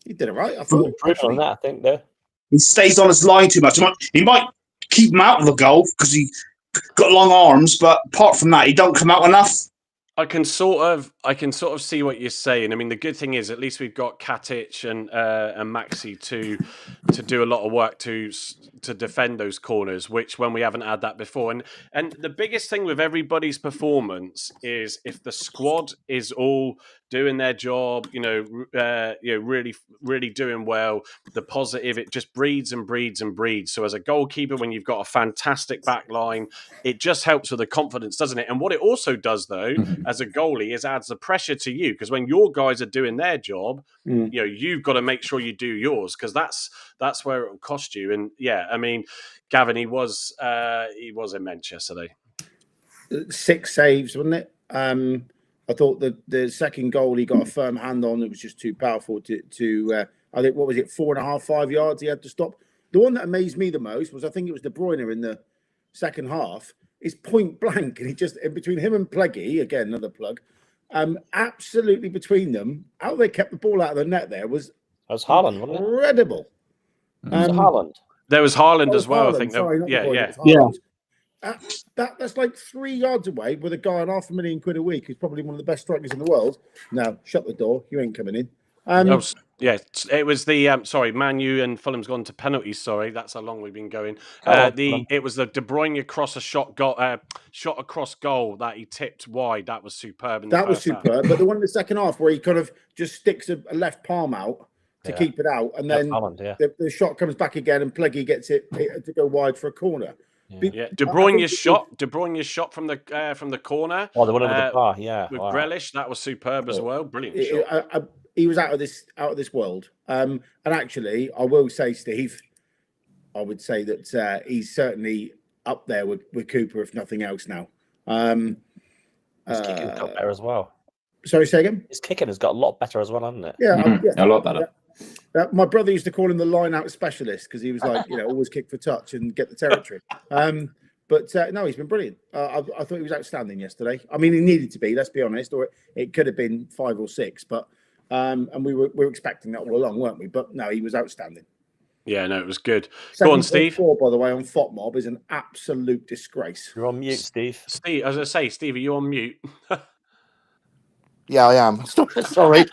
He did it right. I thought. On that, I think there. He stays on his line too much. He might keep him out of the goal because he got long arms, but apart from that, he don't come out enough. I can sort of see what you're saying. I mean, the good thing is at least we've got Katic and Maxi to do a lot of work to defend those corners, which when we haven't had that before. And the biggest thing with everybody's performance is if the squad is all doing their job, really, really doing well, the positive, it just breeds and breeds and breeds. So as a goalkeeper, when you've got a fantastic back line, it just helps with the confidence, doesn't it? And what it also does, though, as a goalie, is adds the pressure to you, because when your guys are doing their job, you've got to make sure you do yours, because that's where it will cost you. And yeah, I mean, Gavin, he was immense yesterday. 6 saves, wasn't it? I thought the second goal he got a firm hand on. It was just too powerful to I think, what was it, 4.5, 5 yards he had to stop. The one that amazed me the most was, I think it was De Bruyne in the second half, is point blank, and he just, in between him and Pleggy, again, another plug, absolutely between them, how they kept the ball out of the net there was Haaland, wasn't it? Incredible. Haaland. There was Haaland as well, Haaland, I think. sorry, Yeah. That's like 3 yards away with a guy on £500,000 a week who's probably one of the best strikers in the world. Now, shut the door. You ain't coming in. It was the Man U and Fulham's gone to penalties. Sorry, that's how long we've been going. It was the De Bruyne across a shot across goal that he tipped wide. That was superb. That was superb. But the one in the second half where he kind of just sticks a left palm out to keep it out, and then the shot comes back again, and Pleggy gets it to go wide for a corner. De Bruyne's shot from the corner. Oh, the one over the bar, with Grealish, that was superb as well. Brilliant shot. He was out of this world. And actually, I will say, Steve, I would say that he's certainly up there with Cooper, if nothing else. Now, he's kicking up there as well. Sorry, say again. His kicking has got a lot better as well, hasn't it? Yeah, A lot better. My brother used to call him the line-out specialist because he was like, always kick for touch and get the territory. But no, he's been brilliant. I thought he was outstanding yesterday. I mean, he needed to be. Let's be honest, or it could have been 5 or 6. But and we were expecting that all along, weren't we? But no, he was outstanding. Yeah, no, it was good. Go on, Steve. 4, by the way, on FOTMob is an absolute disgrace. You're on mute, Steve. Steve, as I say, Steve, are you on mute? Yeah, I am. Sorry.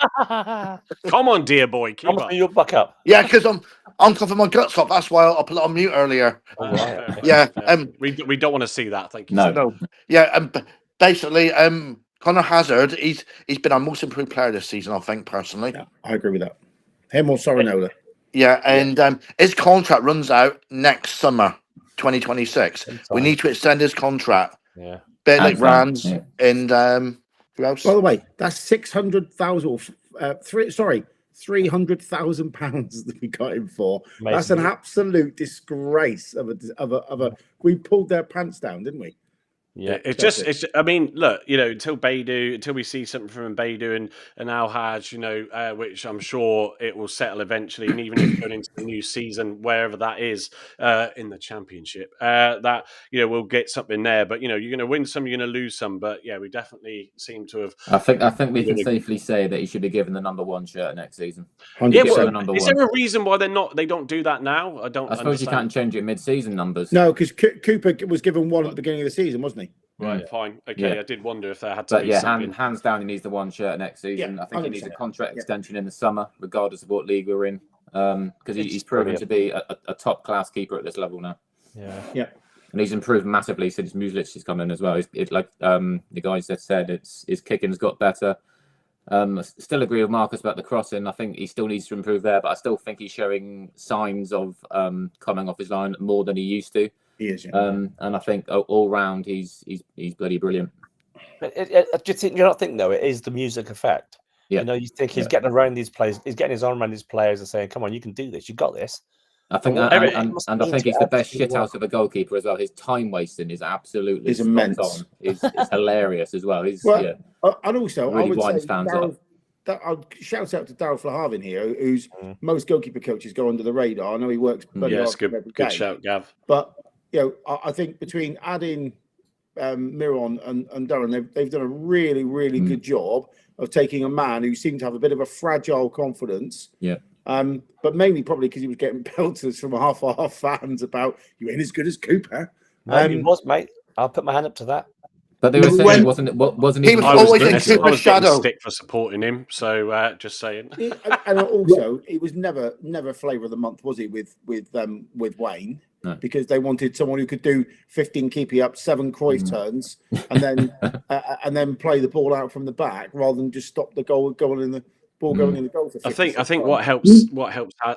Come on, dear boy, keep up. You'll buck up. Yeah, because I'm coughing my guts off. That's why I put it on mute earlier. Right. Yeah. We don't want to see that. Thank you. No. Yeah. Basically, Connor Hazard, he's been our most improved player this season, I think, personally. Yeah, I agree with that. Him or Sorinola. Yeah, and his contract runs out next summer, 2026. We need to extend his contract. Yeah. Bit like Rands and who else? By the way, that's 600,000. 300,000 pounds that we got him for. Amazing. That's an absolute disgrace of a. We pulled their pants down, didn't we? Yeah, it's. I mean, look, until we see something from Beidou and Al-Haj, which I'm sure it will settle eventually, and even if going into the new season, wherever that is in the Championship, that we'll get something there. But you're going to win some, you're going to lose some. But yeah, we definitely seem to have. I think we can safely say that he should be given the number 1 shirt next season. 100%. Yeah, well, is there a reason why they don't do that now? I suppose understand. you can't change it mid-season numbers. No, because Cooper was given 1 at the beginning of the season, wasn't he? Right, fine. Okay, Yeah. I did wonder if there had to be something. Hands down, he needs the 1 shirt next season. Yeah, I think he needs a 100%. contract extension in the summer, regardless of what league we're in, because he's proven to be a top-class keeper at this level now. Yeah. And he's improved massively since Muslic has come in as well. It's like the guys that said, his kicking's got better. I still agree with Marcus about the crossing. I think he still needs to improve there, but I still think he's showing signs of coming off his line more than he used to. He is, yeah. And I think all round he's bloody brilliant. Do you not think though it is the music effect? Yeah. You think he's getting around these players, he's getting his arm around these players and saying, "Come on, you can do this. You got this." I think, and I think he's the best shithouse of a goalkeeper as well. His time wasting is absolutely immense. on. Is hilarious as well. And also, really I would winds say fans up. I'll shout out to Darryl Flahavin here, who's most goalkeeper coaches go under the radar. I know he works. Yes, good shout, Gav. But I think between adding Miron and Darren, they've done a really, really good job of taking a man who seemed to have a bit of a fragile confidence. Yeah. But mainly probably because he was getting pelters from half fans about you ain't as good as Cooper. He was, mate. I'll put my hand up to that. But they were saying, wasn't he? Was always in Cooper's shadow. Stick for supporting him. So just saying. And also, it was never flavour of the month, was it? With Wayne, because they wanted someone who could do 15 keepy up, 7 Cruyff turns, and then play the ball out from the back rather than just stop the goal going in the. Ball going in the goal for 50 I think what helps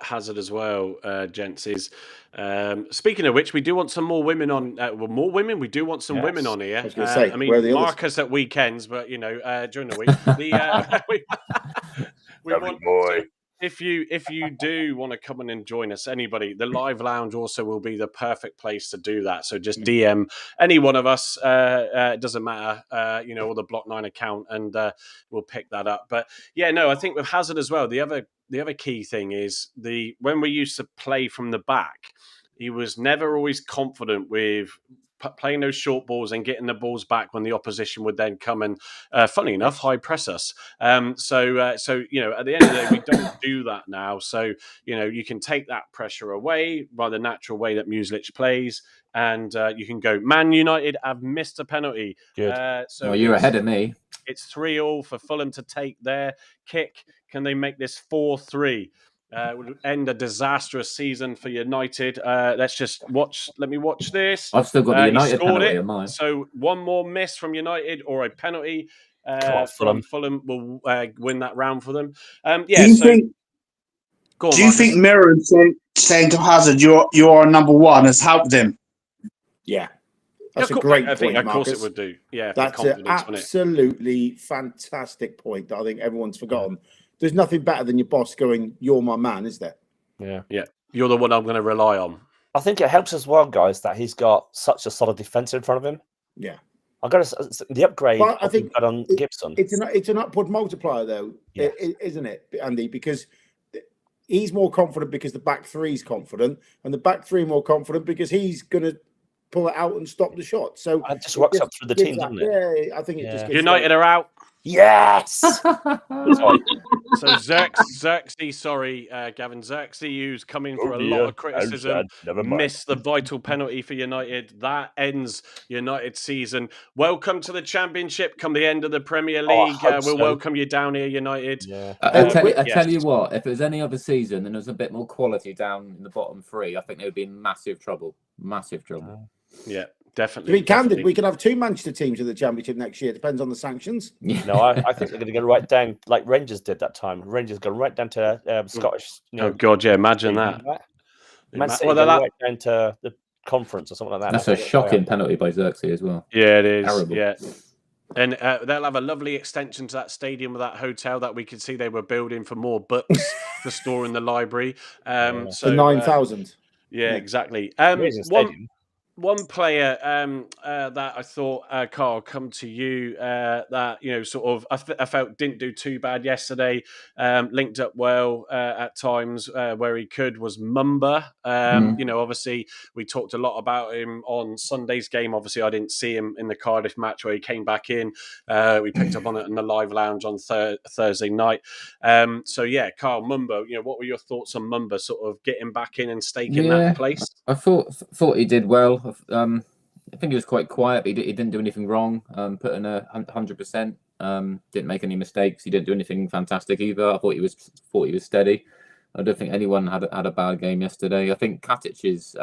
Hazard as well, gents, is speaking of which, we do want some more women on. More women. We do want some women on here. I was going to say, I mean, Marcus at weekends, but during the week, we want. Boy. If you do want to come in and join us, anybody, the live lounge also will be the perfect place to do that. So just DM any one of us. It doesn't matter, or the Block 9 account, and we'll pick that up. But yeah, no, I think with Hazard as well. The other key thing is when we used to play from the back, he was never always confident with playing those short balls and getting the balls back when the opposition would then come and, funny enough, high press us. So at the end of the day, we don't do that now. So you can take that pressure away by the natural way that Muslic plays, and you can go. Man United have missed a penalty. Good. So you're ahead of me. It's 3-3 for Fulham to take their kick. Can they make this 4-3? Would end a disastrous season for United. Let's just watch. Let me watch this. I've still got the United penalty in mind. So one more miss from United or a penalty from Fulham will win that round for them. Do you think Mirren saying to Hazard, "You're number 1" has helped him? Yeah. That's a great point, think, of Marcus. course it would do. Yeah, that's an absolutely fantastic point that I think everyone's forgotten. There's nothing better than your boss going, "You're my man," is there? Yeah. You're the one I'm going to rely on. I think it helps as well, guys, that he's got such a solid defence in front of him. Yeah. I've got the upgrade. But I think on Gibson. It's an upward multiplier, though, isn't it, Andy? Because he's more confident because the back three's confident, and the back three more confident because he's going to pull it out and stop the shot. So it just works up through the team, doesn't it? Yeah, I think it just gives United are out. Yes. So Xerxes, sorry, Gavin Xerxes, who's coming for a lot of criticism, missed the vital penalty for United. That ends United's season. Welcome to the Championship. Come the end of the Premier League, we'll welcome you down here, United. Yeah. I tell you what, if it was any other season and there was a bit more quality down in the bottom three, I think they would be in massive trouble. Massive trouble. Yeah. Definitely. To be candid, we could have 2 Manchester teams in the Championship next year. Depends on the sanctions. No, I think they're going to go right down like Rangers did that time. Rangers go right down to Scottish. Oh God, yeah! Imagine that. Man City go right down to the conference or something like that. That's a shocking penalty by Xerxes as well. Yeah, it is. Terrible. Yeah. And they'll have a lovely extension to that stadium with that hotel that we could see they were building for more books to store in the library. So the 9,000. Yeah, exactly. One player that I thought, Carl, come to you, that, sort of, I felt didn't do too bad yesterday, linked up well at times where he could, was Mumba. Obviously, we talked a lot about him on Sunday's game. Obviously, I didn't see him in the Cardiff match where he came back in. We picked up on it in the live lounge on Thursday night. Carl, Mumba, what were your thoughts on Mumba sort of getting back in and staking that place? I thought he did well. I think he was quite quiet, but he didn't do anything wrong. Put in 100%. Didn't make any mistakes. He didn't do anything fantastic either. I thought he was steady. I don't think anyone had a bad game yesterday. I think Katic's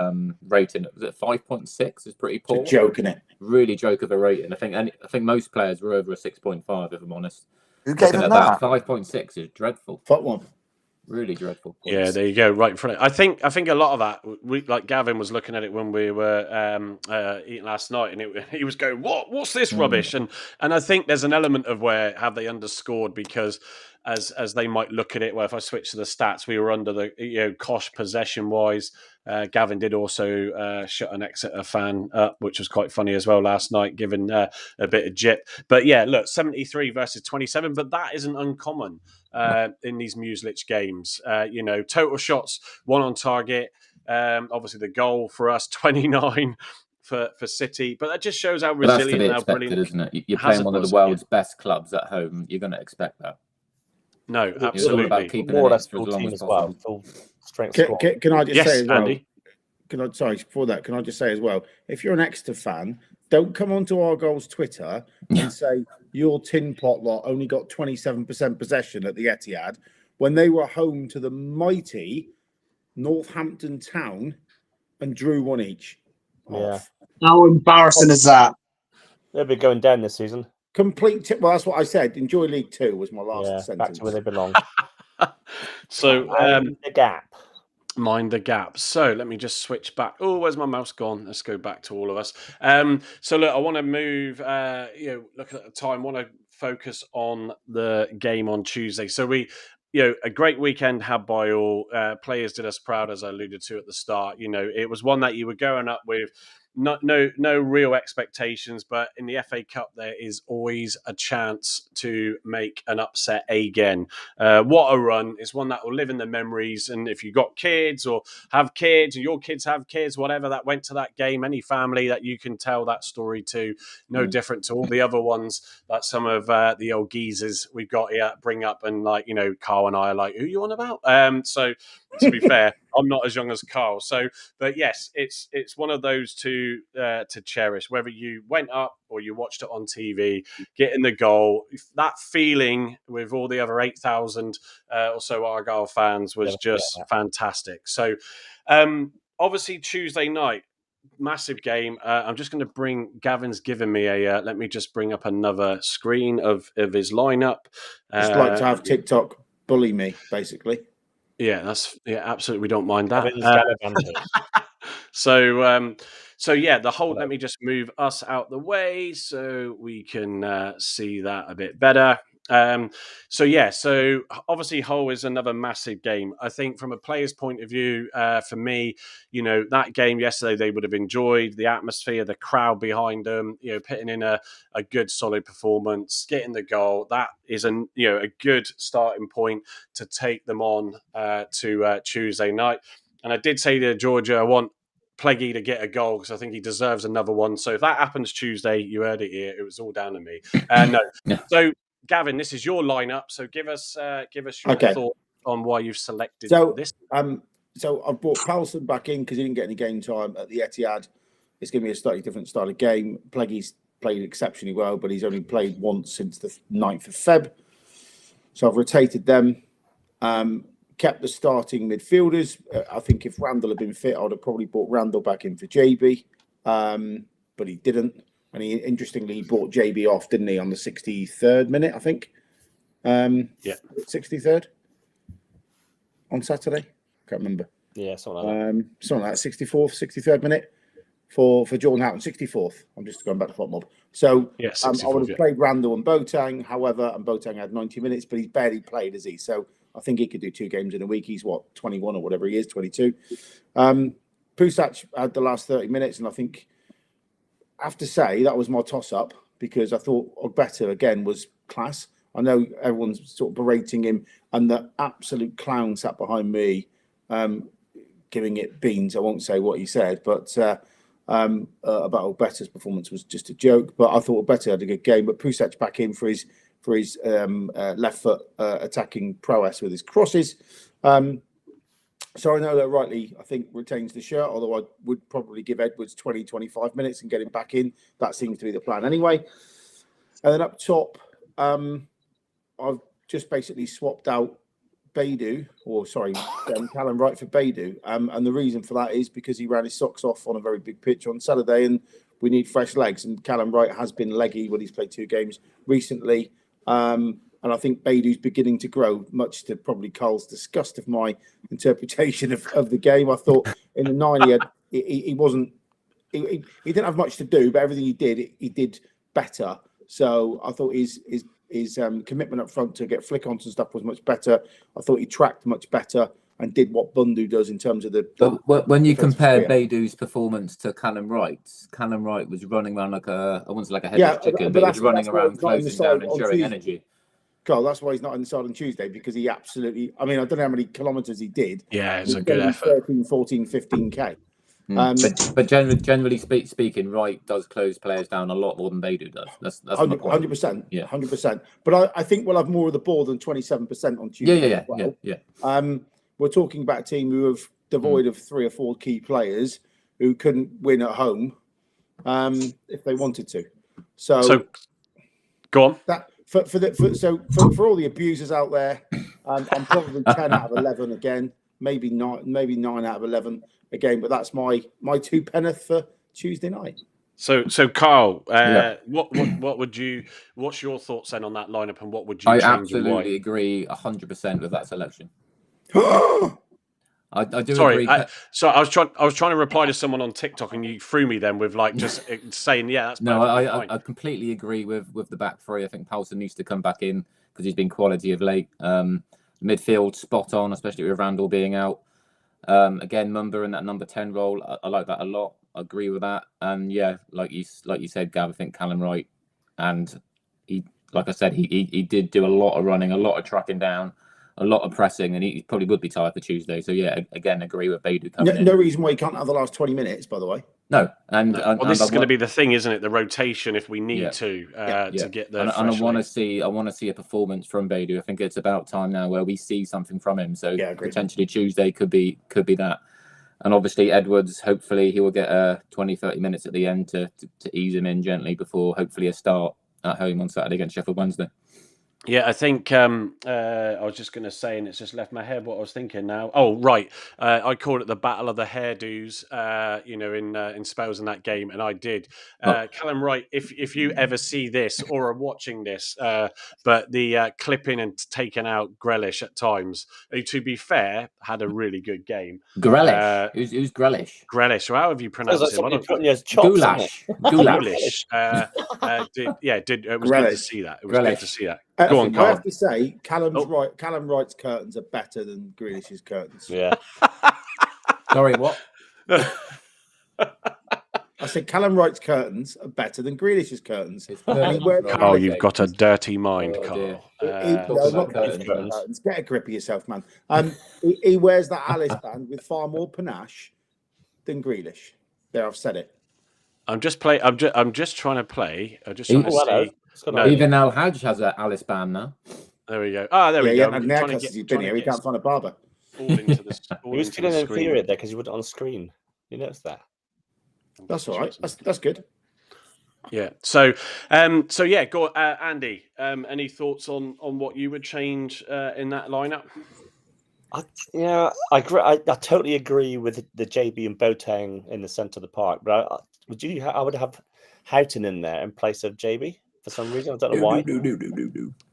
rating, was it 5.6, is pretty poor. It's a joke, isn't it? Really joke of a rating. I think most players were over a 6.5, if I'm honest. Who gave him that? 5.6 is dreadful. Fuck one. Really dreadful. Yeah, there you go, right in front. I think a lot of that, like Gavin was looking at it when we were eating last night, and he was going, "What's this rubbish?" And I think there's an element of where have they underscored, because as they might look at it, well, if I switch to the stats, we were under the Kosh possession wise. Gavin did also shut an Exeter fan up, which was quite funny as well last night, given a bit of jip. But yeah, look, 73 versus 27, but that isn't uncommon in these Mueslich games. Total shots, 1 on target. Obviously, the goal for us, 29 for City. But that just shows how resilient and how brilliant, isn't it? You're playing one of the world's best clubs at home. You're going to expect that. No, absolutely. About keeping more or less for as full long team as well. possible. Full strength. Can I just say as well? Andy? Can I just say as well? If you're an Exeter fan, don't come onto Argyle's Twitter and say your tin pot lot only got 27% possession at the Etihad when they were home to the mighty Northampton Town and drew 1 each. Yeah. How embarrassing is that? They'll be going down this season. Well, that's what I said. Enjoy League 2 was my last sentence. Back to where they belong. So, the gap. Mind the gap. So let me just switch back. Oh, where's my mouse gone? Let's go back to all of us. So look, I want to move. Look at the time. Want to focus on the game on Tuesday. So we, a great weekend had by all. Players did us proud, as I alluded to at the start. It was one that you were going up with. No real expectations, but in the FA Cup there is always a chance to make an upset again. What a run! It's one that will live in the memories, and if you've got kids or have kids, or your kids have kids, whatever, that went to that game, any family that you can tell that story to, no different to all the other ones that some of the old geezers we've got here bring up, and Carl and I are like, who are you on about? So to be fair, I'm not as young as Carl. So, but yes, it's one of those to cherish, whether you went up or you watched it on TV, getting the goal, that feeling with all the other 8,000 or so Argyle fans was just fantastic. So, obviously Tuesday night, massive game. I'm just going to bring, Gavin's given me let me just bring up another screen of his lineup. Just like to have TikTok bully me, basically. Yeah, absolutely. We don't mind that. Let me just move us out the way so we can see that a bit better. So obviously Hull is another massive game. I think from a player's point of view, for me, that game yesterday they would have enjoyed the atmosphere, the crowd behind them, putting in a good solid performance, getting the goal. That is a good starting point to take them on to Tuesday night. And I did say to Georgia, I want Pleggy to get a goal because I think he deserves another one. So if that happens Tuesday, you heard it here. It was all down to me. No. Yeah. So Gavin, this is your lineup. So give us your thought on why you've selected this. So I've brought Palston back in because he didn't get any game time at the Etihad. It's going to be a slightly different style of game. Pleggy's played exceptionally well, but he's only played once since the 9th of Feb. So I've rotated them. Kept the starting midfielders. I think if Randall had been fit, I would have probably brought Randall back in for JB, but he didn't. And he brought JB off, didn't he, on the 63rd minute, I think? 63rd on Saturday. Can't remember. Yeah, something like that. Something like that. 64th, 63rd minute for Jordan Houghton. 64th. I'm just going back to FOTMob. So I would have played Randall and Boateng. However, and Boateng had 90 minutes, but he's barely played, has he? So I think he could do 2 games in a week. He's 21 or whatever he is, 22. Pusac had the last 30 minutes, and I think I have to say that was my toss-up because I thought Ogbeta again was class. I know everyone's sort of berating him, and the absolute clown sat behind me, giving it beans. I won't say what he said, but about Ogbeta's performance was just a joke. But I thought Ogbeta had a good game. But Pusac back in for his left foot attacking prowess with his crosses. So I know that rightly, I think, retains the shirt, although I would probably give Edwards 20, 25 minutes and get him back in. That seems to be the plan anyway. And then up top, I've just basically swapped out Callum Wright for Beidou. And the reason for that is because he ran his socks off on a very big pitch on Saturday, and we need fresh legs. And Callum Wright has been leggy when he's played 2 games recently. And I think Beidou's beginning to grow, much to probably Carl's disgust of my interpretation of the game. I thought in the 90, he didn't have much to do, but everything he did better. So I thought his commitment up front to get flick-ons and stuff was much better. I thought he tracked much better and did what Bundu does in terms of the. But when you compare Beidou's performance to Callum Wright's, Callum Wright was running around like a headless chicken, but he was running around closing down and showing energy. Carl, that's why he's not on the side on Tuesday, because he absolutely, I don't know how many kilometres he did. Yeah, it's a good effort. 13, 14, 15K. But generally speaking, Wright does close players down a lot more than Beidou does. That's 100%. Yeah, 100%. But I think we'll have more of the ball than 27% on Tuesday. Yeah. We're talking about a team who are devoid of 3 or 4 key players who couldn't win at home if they wanted to. So go on. That for all the abusers out there, I'm probably 10 out of 11 again, maybe 9 out of 11 again. But that's my 2 penneth for Tuesday night. So Carl, what's your thoughts then on that lineup, and what would you change? I absolutely agree 100% with that selection. I do agree. So I was trying to reply to someone on TikTok, and you threw me then with just saying, yeah, that's no. I completely agree with the back 3. I think Palston needs to come back in because he's been quality of late. Midfield spot on, especially with Randall being out. Again, Mumba in that number 10 role, I like that a lot. I agree with that. And yeah, like you said, Gav, I think Callum Wright, and he, like I said, he did do a lot of running, a lot of tracking down, a lot of pressing, and he probably would be tired for Tuesday. So yeah, again, agree with Beidou coming in. No reason why he can't have the last 20 minutes, by the way. No, this is going to be the thing, isn't it? The rotation, if we need to get the. And I want to see a performance from Beidou. I think it's about time now where we see something from him. So potentially Tuesday could be that. And obviously Edwards, hopefully he will get 20-30 minutes at the end to ease him in gently before hopefully a start at home on Saturday against Sheffield Wednesday. Yeah, I think I was just going to say, and it's just left my head what I was thinking now. Oh, right. I called it the Battle of the Hairdos, in spells in that game, and I did. Callum Wright, if you ever see this or are watching this, but the clipping and taking out Grealish at times, who, to be fair, had a really good game. Grealish? Who's Grealish? Grealish, or however you pronounce it. Goulash. It was good to see that. It was good to see that. Go on, I Carl. have to say, Callum's Oh. right. Callum Wright's curtains are better than Grealish's curtains. Yeah. Sorry, what? I said Callum Wright's curtains are better than Grealish's curtains. It's And he curtains, wears Rob. Carl, Alice- you've got a dirty mind, Oh, dear. Carl. no, about not curtains. curtains. Get a grip of yourself, man. He wears that Alice band with far more panache than Grealish. There, I've said it. I'm just trying to play. I'm just trying to Oh, hello. see. What's going No. on? Even Al Hadj has an Alice band now. There we go. Ah, there we Yeah, go. yeah. I'm And trying now, to because he's get- been trying here, to he get can't find a barber. all into the all He was into feeling the screen. infuriated there because you weren't on screen. You noticed that? That's all right. That's good. Yeah. So yeah. Go, Andy. Any thoughts on what you would change in that lineup? I agree. I totally agree with the JB and Boateng in the centre of the park, but I would have Houghton in there in place of JB for some reason. I don't know why. No.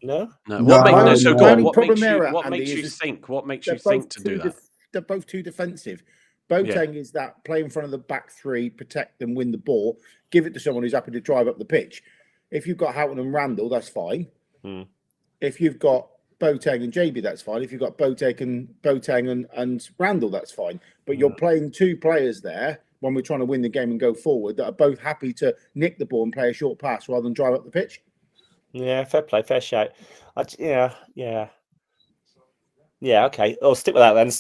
No. No, What, no, so no. go My on. only What problem makes you? there, What Andy, makes is you this- think? What makes They're you think to both do that? they're both too defensive. Boateng is that play in front of the back three, protect them, win the ball, give it to someone who's happy to drive up the pitch. If you've got Houghton and Randall, that's fine. If you've got Boateng and JB, that's fine. If you've got Boateng and Randall, that's fine. But you're playing two players there when we're trying to win the game and go forward that are both happy to nick the ball and play a short pass rather than drive up the pitch. Yeah, fair play, fair shout. Yeah. Okay, I'll stick with that then.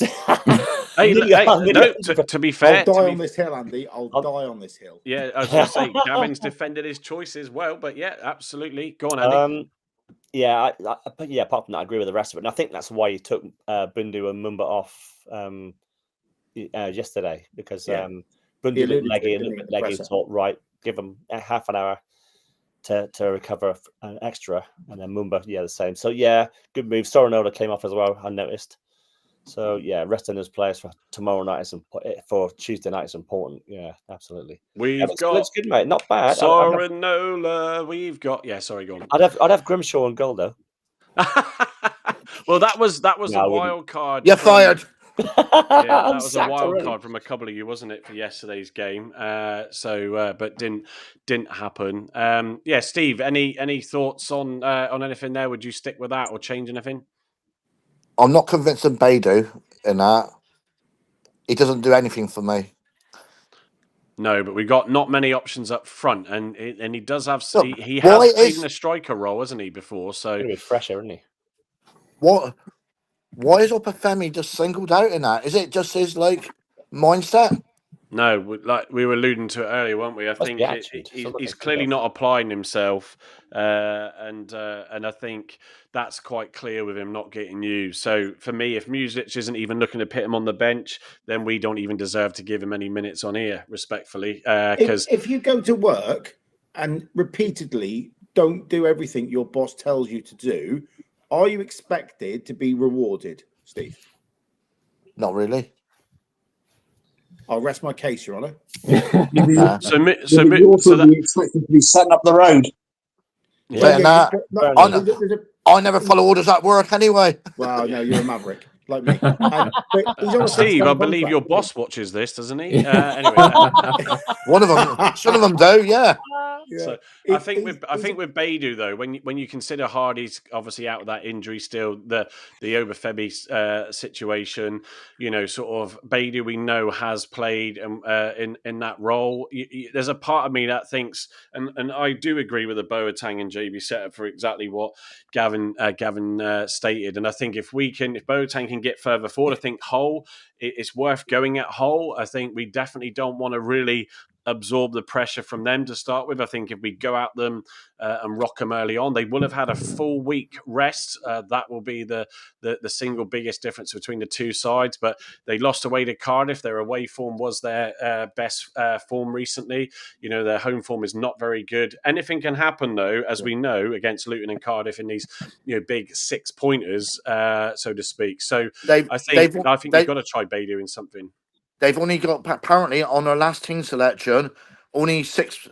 Hey, no. To be fair, I'll die on this hill, Andy. I'll die on this hill. Yeah, I was going to say Gavin's defended his choice as well, but yeah, absolutely. Go on, Andy. But yeah, apart from that, I agree with the rest of it. And I think that's why you took Bundu and Mumba off yesterday, because Bundu looked leggy, thought, right, give them half an hour to recover an extra, and then Mumba, the same. So yeah, good move. Sorinola came off as well, I noticed. So yeah, resting those players for tomorrow night for Tuesday night is important. Yeah, absolutely. We've got it's good, mate. Not bad. Sorinola. We've got sorry, go on. I'd have Grimshaw on goal though. Well, that was a wild card. You're fired. Yeah, that was a wild card from a couple of you, wasn't it, for yesterday's game? But didn't happen. Yeah, Steve. Any thoughts on anything there? Would you stick with that or change anything? I'm not convinced of Beidou in that. He doesn't do anything for me. No, but we've got not many options up front, and he does have. Look, he has why played is- in a striker role, hasn't he, before? So He's fresher, isn't he? What? Why is Opafemi just singled out in that? Is it just his mindset? no, like we were alluding to it earlier, weren't we? I Must think be attitude. he's clearly not applying himself, and I think that's quite clear with him not getting used. So for me, if Music isn't even looking to put him on the bench, then we don't even deserve to give him any minutes on here, respectfully. Because if you go to work and repeatedly don't do everything your boss tells you to do, are you expected to be rewarded, Steve? Not really. I'll rest my case, Your Honour. You also be expected to be setting up the road. Saying that, I never follow orders at work anyway. Well, no, you're a maverick, like me. Steve, I believe your boss watches this, doesn't he? Anyway, one of them, some of them do, yeah. So I think with Beidou though, when you consider Hardy's obviously out with that injury still, the Obafemi situation, sort of Beidou we know has played in that role. There's a part of me that thinks, and I do agree with the Boateng and JB setup for exactly what Gavin stated, and I think if Boateng can get further forward, I think Hull, it's worth going at Hull. I think we definitely don't want to really absorb the pressure from them to start with. I think if we go at them and rock them early on, they will have had a full week rest. That will be the single biggest difference between the two sides. But they lost away to Cardiff. Their away form was their best form recently. Their home form is not very good. Anything can happen though, as we know, against Luton and Cardiff in these big 6-pointers, so to speak. So I think you've got to try Beidou in something. They've only got, apparently on their last team selection, only 6.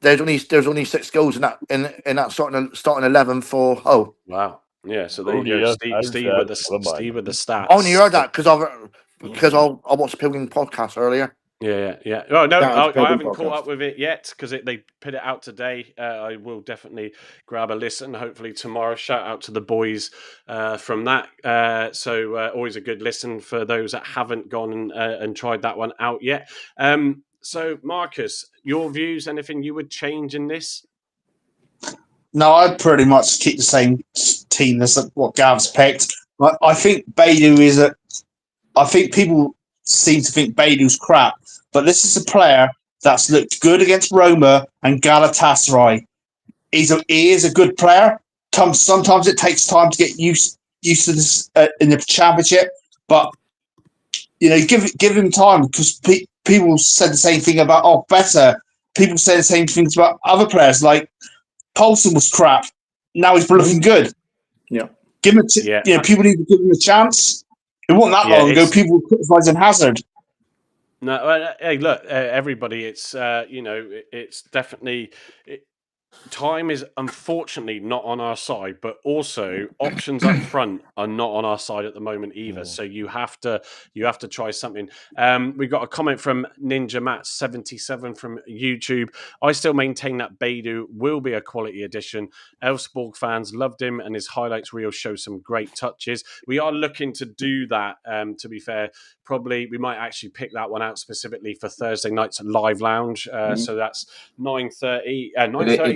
There's only 6 goals in that starting 11 for Hull. Wow. Yeah. So there you go, Steve with the stats. I only heard that because I watched the Pilgrim podcast earlier. Yeah. Oh no, Shout out to I Pilgrim haven't caught Podcast. up with it yet because they put it out today. I will definitely grab a listen. Hopefully tomorrow. Shout out to the boys from that. So always a good listen for those that haven't gone and tried that one out yet. So Marcus, your views? Anything you would change in this? No, I'd pretty much keep the same team as what Gav's picked. I think Beidou is a. I think people seem to think Beidou's crap, but this is a player that's looked good against Roma and Galatasaray. He is a good player. Sometimes it takes time to get used to this in the Championship, but give him time because people said the same thing about better. People say the same things about other players. Like Paulson was crap. Now he's looking good. Yeah. Give him people need to give him a chance. It wasn't that long ago. People were criticising Hazard. No, hey, look, everybody. It's it's definitely. Time is unfortunately not on our side, but also options up front are not on our side at the moment either. So you have to try something. We got a comment from Ninja Matt 77 from YouTube. I still maintain that Beidou will be a quality addition. Elfsborg fans loved him, and his highlights reel shows some great touches. We are looking to do that. To be fair, probably we might actually pick that one out specifically for Thursday night's live lounge. So that's 9:30,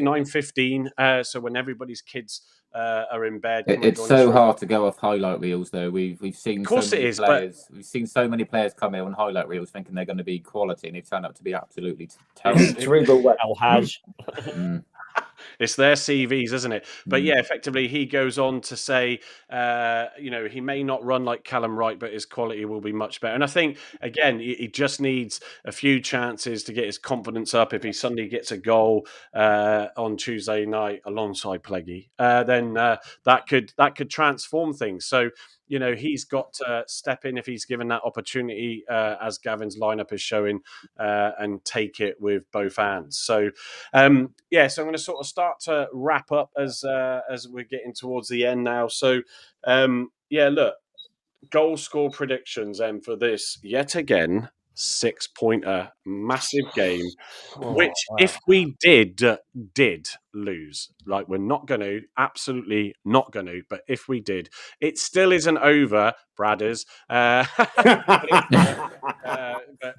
9:15. So when everybody's kids are in bed, it's so hard to go off highlight reels, though. We've seen of course so many it is, players. We've seen so many players come here on highlight reels thinking they're going to be quality, and they've turned out to be absolutely terrible. Al-Haj. It's their CVs, isn't it? But yeah, effectively, he goes on to say, he may not run like Callum Wright, but his quality will be much better. And I think, again, he just needs a few chances to get his confidence up. If he suddenly gets a goal on Tuesday night alongside Pleggy, then that could transform things. So, he's got to step in if he's given that opportunity, as Gavin's lineup is showing, and take it with both hands. So, so I'm going to sort of start to wrap up as we're getting towards the end now. So, look, goal score predictions for this yet again 6-pointer massive game, which if we did lose, like we're not going to, absolutely not going to, but if we did, it still isn't over, Bradders. But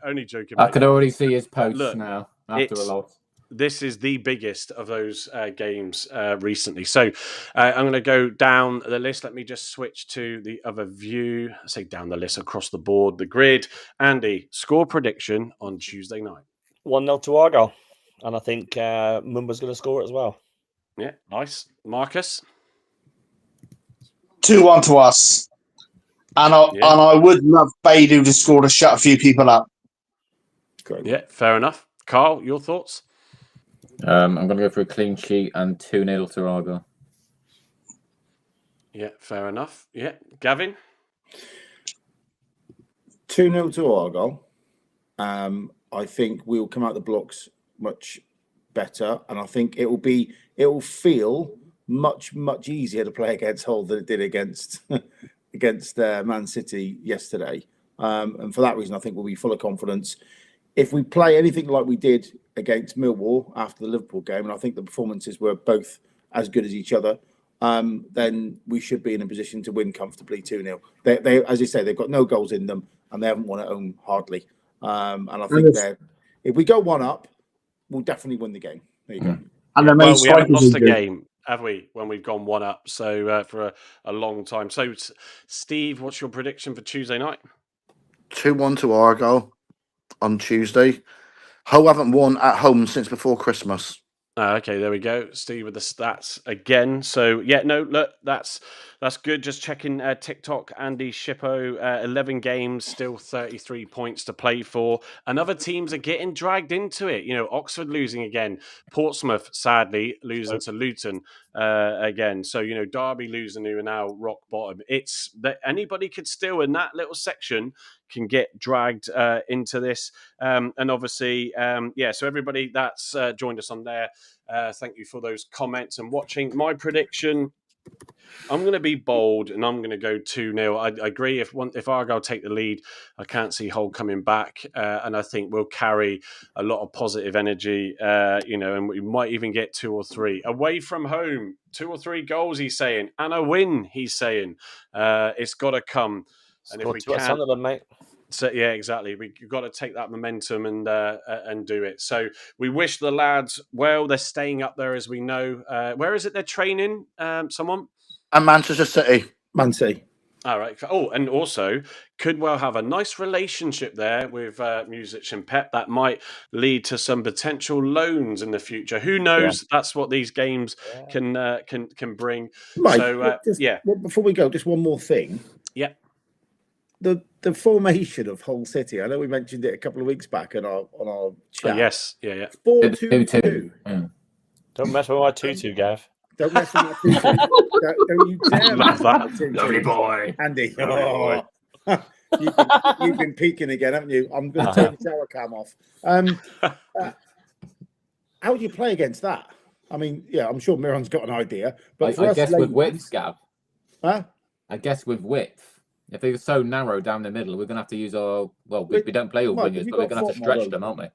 only joking. I can already see his posts now after a loss. This is the biggest of those games recently. So I'm going to go down the list. Let me just switch to the other view. I say down the list, across the board, the grid. Andy, score prediction on Tuesday night. 1-0 to Argyle. And I think Mumba's going to score it as well. Yeah, nice. Marcus? 2-1 to us. And I would love Beidou to score to shut a few people up. Great. Yeah, fair enough. Carl, your thoughts? I'm going to go for a clean sheet and 2-0 to Argyle. Yeah, fair enough. Yeah, Gavin? 2-0 to Argyle. I think we'll come out the blocks much better, and I think it will feel much easier to play against Hull than it did against Man City yesterday. And for that reason, I think we'll be full of confidence. If we play anything like we did against Millwall after the Liverpool game, and I think the performances were both as good as each other, then we should be in a position to win comfortably 2-0. They, as you say, they've got no goals in them, and they haven't won at home hardly. And I think if we go one up, we'll definitely win the game. There you go. And we haven't lost a game, have we, when we've gone one up? So for a long time. So, Steve, what's your prediction for Tuesday night? 2-1 to Argyle on Tuesday. Hull haven't won at home since before Christmas. Okay, there we go. Steve with the stats again. So, look, that's good. Just checking TikTok, Andy Shippo, 11 games, still 33 points to play for. And other teams are getting dragged into it. Oxford losing again. Portsmouth, sadly, losing to Luton again. So, Derby losing, who are now rock bottom. It's that anybody could still, in that little section, can get dragged into this. And obviously, so everybody that's joined us on there, thank you for those comments and watching. My prediction, I'm going to be bold, and I'm going to go 2-0. I agree. If Argyle take the lead, I can't see Hull coming back, and I think we'll carry a lot of positive energy. And we might even get 2 or 3 away from home. 2 or 3 goals, he's saying, and a win. He's saying it's got to come. And if we can't, Sunderland, mate. So yeah, exactly. We've got to take that momentum and do it. So we wish the lads well. They're staying up there, as we know. Where is it they're training? Someone? And Manchester City. Man City. All right. Oh, and also could well have a nice relationship there with musician Pep that might lead to some potential loans in the future. Who knows? Yeah. That's what these games can bring. Mike, so before we go, just one more thing. Yeah. The formation of Hull City. I know we mentioned it a couple of weeks back on our chat. Oh, yes. Yeah. 4-2-2. Don't mess with my 2-2, Gav. Don't mess with my 2-2. Don't you dare love that. Lovely boy. Andy. Lovely boy. You've been peeking again, haven't you? I'm going to turn the shower cam off. How do you play against that? I mean, yeah, I'm sure Miron's got an idea. But I guess with width, Gav. Huh? I guess with width. If they're so narrow down the middle, we're going to have to use our... Well, we don't play all wingers, but we're going to have to stretch them, aren't we?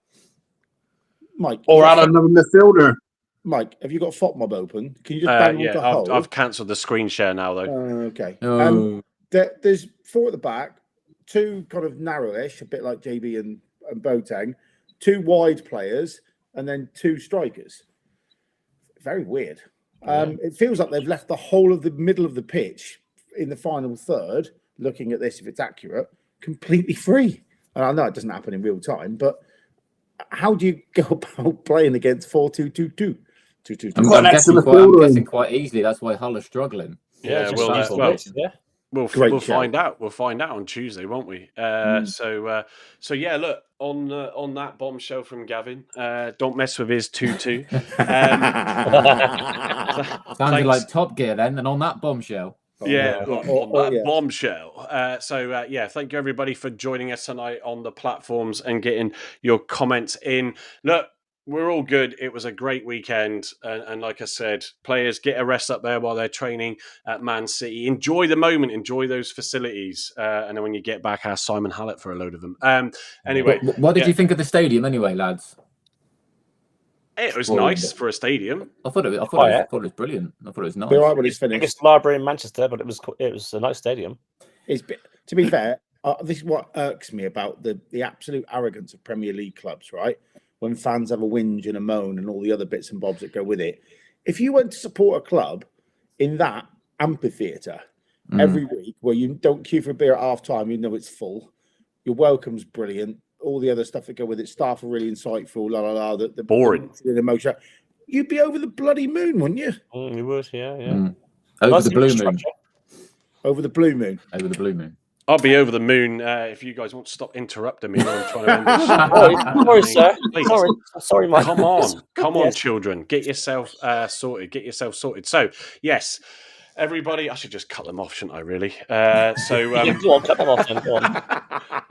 Mike. Or add another midfielder. Mike, have you got FOTMob open? Can you just bang on the Hull? I've cancelled the screen share now, though. Okay. Oh. There's 4 at the back, 2 kind of narrowish, a bit like JB and Boateng, 2 wide players, and then 2 strikers. Very weird. It feels like they've left the whole of the middle of the pitch in the final third, looking at this, if it's accurate, completely free. And I know it doesn't happen in real time, but how do you go about playing against 4-2-2-2? I'm guessing quite easily. That's why Hull are struggling. Yeah, we'll find out. We'll find out on Tuesday, won't we? So yeah. Look on that bombshell from Gavin. Don't mess with his 2-2. Sounded like Top Gear then, and on that bombshell. Bombshell. Thank you everybody for joining us tonight on the platforms and getting your comments in. Look, we're all good. It was a great weekend. And like I said, players get a rest up there while they're training at Man City. Enjoy the moment. Enjoy those facilities. And then when you get back, ask Simon Hallett for a load of them. Anyway. What did you think of the stadium anyway, lads? It was nice for a stadium. I thought it was brilliant. I thought it was nice. We're right when it's finished. Biggest library in Manchester, but it was a nice stadium. To be fair, this is what irks me about the absolute arrogance of Premier League clubs, right? When fans have a whinge and a moan and all the other bits and bobs that go with it. If you went to support a club in that amphitheatre every week, where you don't queue for a beer at half time, you know it's full, your welcome's brilliant, all the other stuff that go with it, staff are really insightful, the boring, the emotion, you'd be over the bloody moon, wouldn't you? You would, yeah. Over the blue moon. Over the blue moon. Over the blue moon. I'll be over the moon if you guys won't stop interrupting me when I'm trying to end this. Sorry, sir. Please. Sorry, Mike. Come on, children. Get yourself sorted. So, yes, everybody. I should just cut them off, shouldn't I? Really? Go on, cut them off. Then. Go on.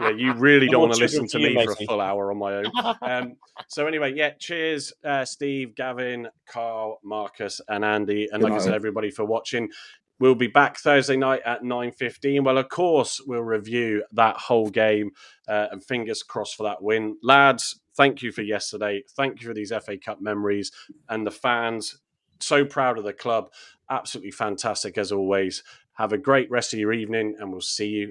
Yeah, you really don't want to listen to me for a full hour on my own. So anyway, yeah. Cheers, Steve, Gavin, Carl, Marcus, and Andy, and like I said, everybody for watching. We'll be back Thursday night at 9:15. Well, of course, we'll review that whole game and fingers crossed for that win. Lads, thank you for yesterday. Thank you for these FA Cup memories. And the fans, so proud of the club. Absolutely fantastic as always. Have a great rest of your evening and we'll see you